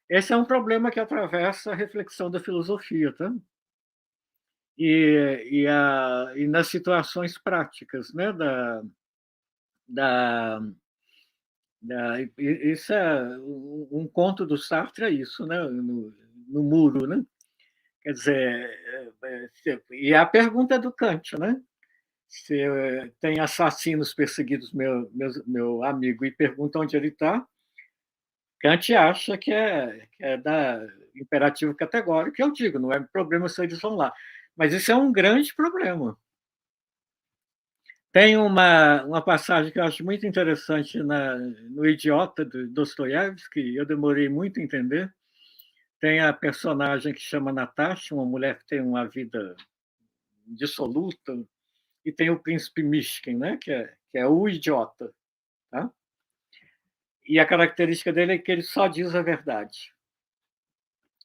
Esse é um problema que atravessa a reflexão da filosofia, tá? E nas situações práticas, né? Isso é um conto do Sartre, é isso, né? No muro, né? Quer dizer, e a pergunta do Kant, né? Se tem assassinos perseguidos meu amigo e pergunta onde ele está, Kant acha que é da imperativo categórico, que eu digo, não é problema se eles vão lá. Mas isso é um grande problema. Tem uma passagem que eu acho muito interessante no Idiota, do Dostoiévski, eu demorei muito a entender. Tem a personagem que chama Natasha, uma mulher que tem uma vida dissoluta, e tem o príncipe Mishkin, né, que é o idiota. Tá? E a característica dele é que ele só diz a verdade.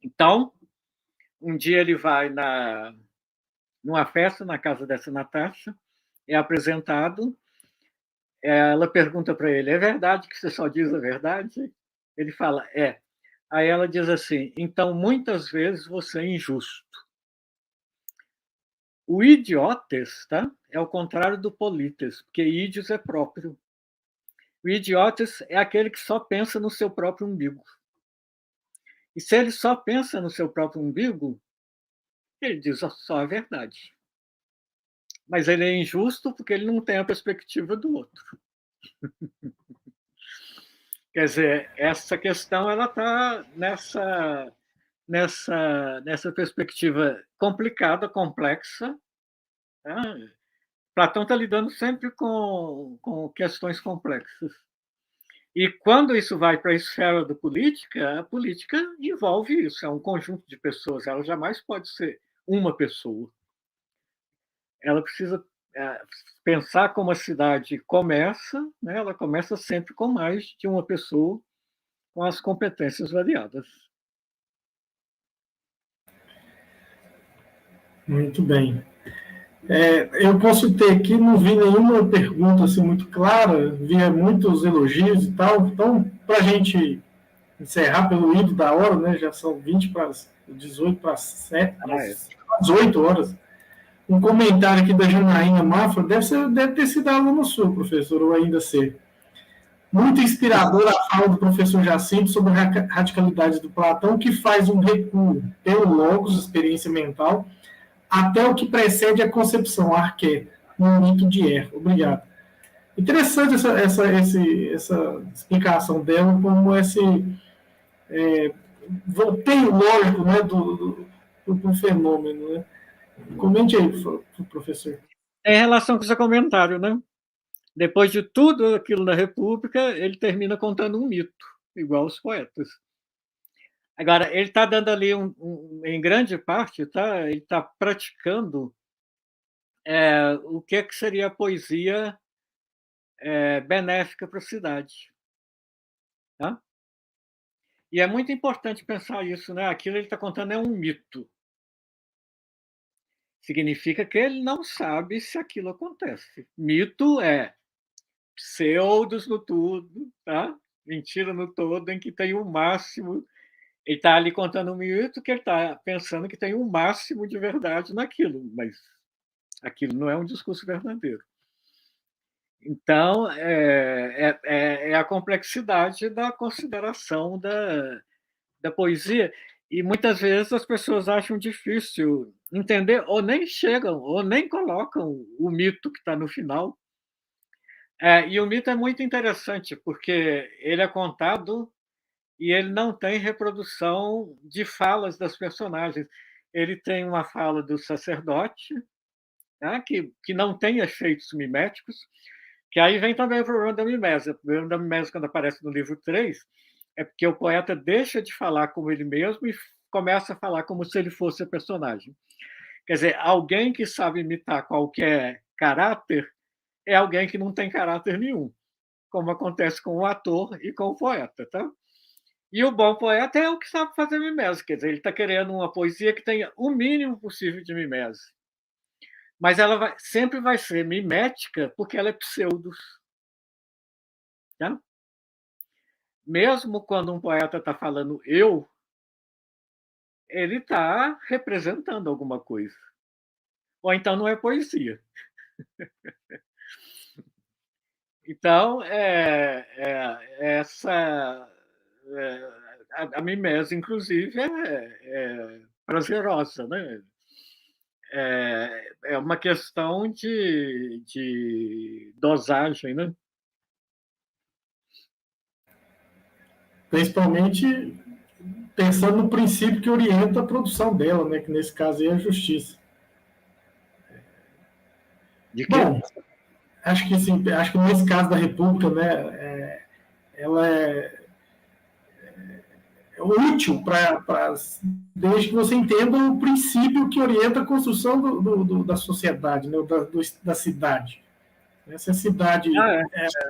Então, um dia ele vai numa festa na casa dessa Natasha, é apresentado, ela pergunta para ele, é verdade que você só diz a verdade? Ele fala, é. Aí ela diz assim, então muitas vezes você é injusto. O idiotes, tá? É o contrário do polites, porque ídios é próprio. O idiotes é aquele que só pensa no seu próprio umbigo. E se ele só pensa no seu próprio umbigo, ele diz só a verdade. Mas ele é injusto porque ele não tem a perspectiva do outro. Quer dizer, essa questão ela está nessa perspectiva complicada, complexa. Né? Platão está lidando sempre com questões complexas. E quando isso vai para a esfera da política, a política envolve isso, é um conjunto de pessoas, ela jamais pode ser uma pessoa. Ela precisa pensar como a cidade começa, né, ela começa sempre com mais de uma pessoa com as competências variadas. Muito bem. Eu consultei aqui, não vi nenhuma pergunta assim, muito clara, via muitos elogios e tal. Então, para a gente encerrar pelo hino da hora, né, já são 20 para 18 para 7, às 8 horas. Um comentário aqui da Janaína Mafra, deve ter sido aluna sua, professor, ou ainda ser. Muito inspiradora a fala do professor Jacinto sobre a radicalidade do Platão, que faz um recuo pelo logos, experiência mental, até o que precede a concepção, arqué, no mito de Er. Obrigado. Interessante essa explicação dela, como esse volteio lógico, né, do fenômeno. Né? Comente aí, professor. Em relação com o seu comentário, né? Depois de tudo aquilo na República, ele termina contando um mito, igual os poetas. Agora, ele está dando ali, em grande parte, ele está praticando o que seria a poesia benéfica para a cidade. Tá? E é muito importante pensar isso, né? Aquilo ele está contando é um mito. Significa que ele não sabe se aquilo acontece. Mito é pseudos no tudo, tá? Mentira no todo, em que tem o máximo. Ele está ali contando um mito que ele está pensando que tem um máximo de verdade naquilo, mas aquilo não é um discurso verdadeiro. Então, é a complexidade da consideração da poesia. E muitas vezes as pessoas acham difícil entender, ou nem chegam, ou nem colocam o mito que está no final. E o mito é muito interessante, porque ele é contado e ele não tem reprodução de falas das personagens. Ele tem uma fala do sacerdote, né, que não tem efeitos miméticos, que aí vem também o problema da mimese. O problema da mimese, quando aparece no livro 3, é porque o poeta deixa de falar como ele mesmo e começa a falar como se ele fosse a personagem. Quer dizer, alguém que sabe imitar qualquer caráter é alguém que não tem caráter nenhum, como acontece com o ator e com o poeta. Tá? E o bom poeta é o que sabe fazer mimese, quer dizer, ele está querendo uma poesia que tenha o mínimo possível de mimese. Mas ela sempre vai ser mimética porque ela é pseudos. Tá? Mesmo quando um poeta está falando eu, ele está representando alguma coisa. Ou então não é poesia. Então, a mimese, inclusive, é prazerosa, né? É uma questão de dosagem, né? Principalmente pensando no princípio que orienta a produção dela, né, que nesse caso é a justiça. De quê? Bom, acho que nesse caso da República, né, ela é útil desde que você entenda o princípio que orienta a construção da sociedade, né, da cidade. Se a cidade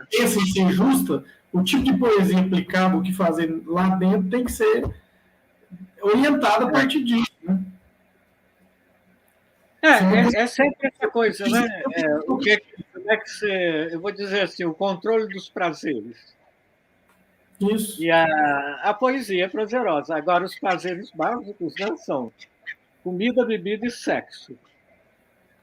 pensa em ser justa, o tipo de poesia aplicável, o que fazer lá dentro, tem que ser orientado a partir disso. Né? É sempre essa coisa, né? Como é que você, eu vou dizer assim, o controle dos prazeres. Isso. E a poesia é prazerosa. Agora, os prazeres básicos, né, são comida, bebida e sexo.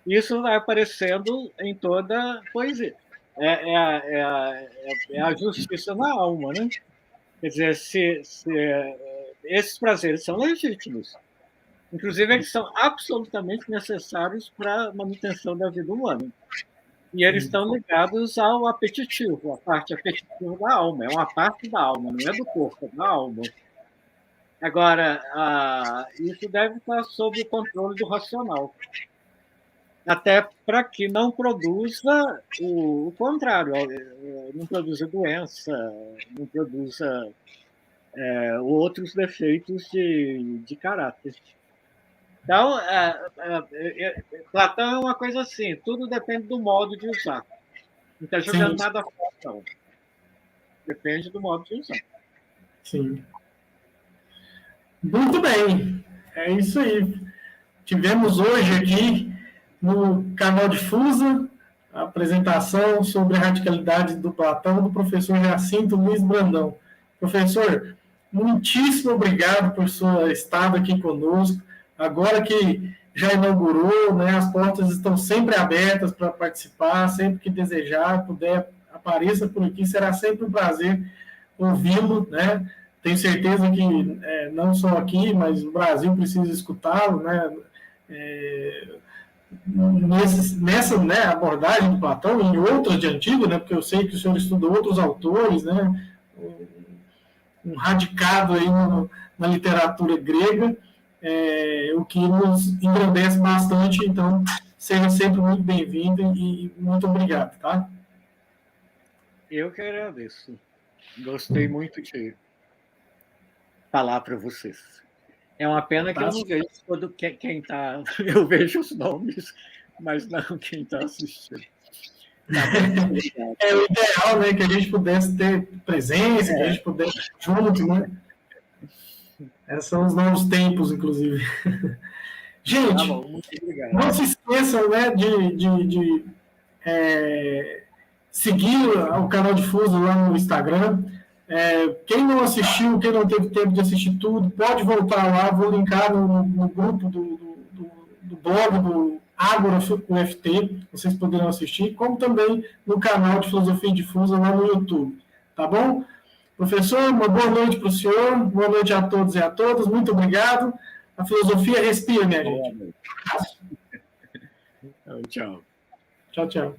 Isso vai aparecendo em toda poesia. É a justiça na alma, né? Quer dizer, esses prazeres são legítimos. Inclusive, eles são absolutamente necessários para a manutenção da vida humana. E eles estão ligados ao apetitivo, a parte apetitiva da alma. É uma parte da alma, não é do corpo, é da alma. Agora, isso deve estar sob o controle do racional. Até para que não produza o contrário, não produza doença, não produza outros defeitos de caráter. Então, Platão é uma coisa assim, tudo depende do modo de usar. Não está jogando nada fora, não. Depende do modo de usar. Sim. Muito bem. É isso aí. Tivemos hoje aqui no canal Difusa a apresentação sobre a radicalidade do Platão do professor Jacinto Luiz Brandão. Professor, muitíssimo obrigado por sua estada aqui conosco. Agora que já inaugurou, né, as portas estão sempre abertas para participar, sempre que desejar, puder, apareça por aqui, será sempre um prazer ouvi-lo, né? Tenho certeza que não só aqui, mas o Brasil precisa escutá-lo, né? Nessa, né, abordagem do Platão e em outras de antigo, né? Porque eu sei que o senhor estuda outros autores, né? Um radicado aí na literatura grega, o que nos engrandece bastante. Então, seja sempre muito bem-vindo e muito obrigado, tá? Eu que agradeço. Gostei muito de falar para vocês. É uma pena que eu não vejo quando quem está... Eu vejo os nomes, mas não quem está assistindo. É o ideal, né? Que a gente pudesse ter presença, que a gente pudesse estar junto, né? Esses são os novos tempos, inclusive. Gente, não se esqueçam, né, de seguir o canal Difusa lá no Instagram. Quem não assistiu, quem não teve tempo de assistir tudo, pode voltar lá, vou linkar no grupo do blog do Ágora UFT, vocês poderão assistir, como também no canal de Filosofia Difusa lá no YouTube, tá bom? Professor, uma boa noite para o senhor, boa noite a todos e a todas, muito obrigado. A filosofia respira, minha gente. Tchau. Tchau, tchau.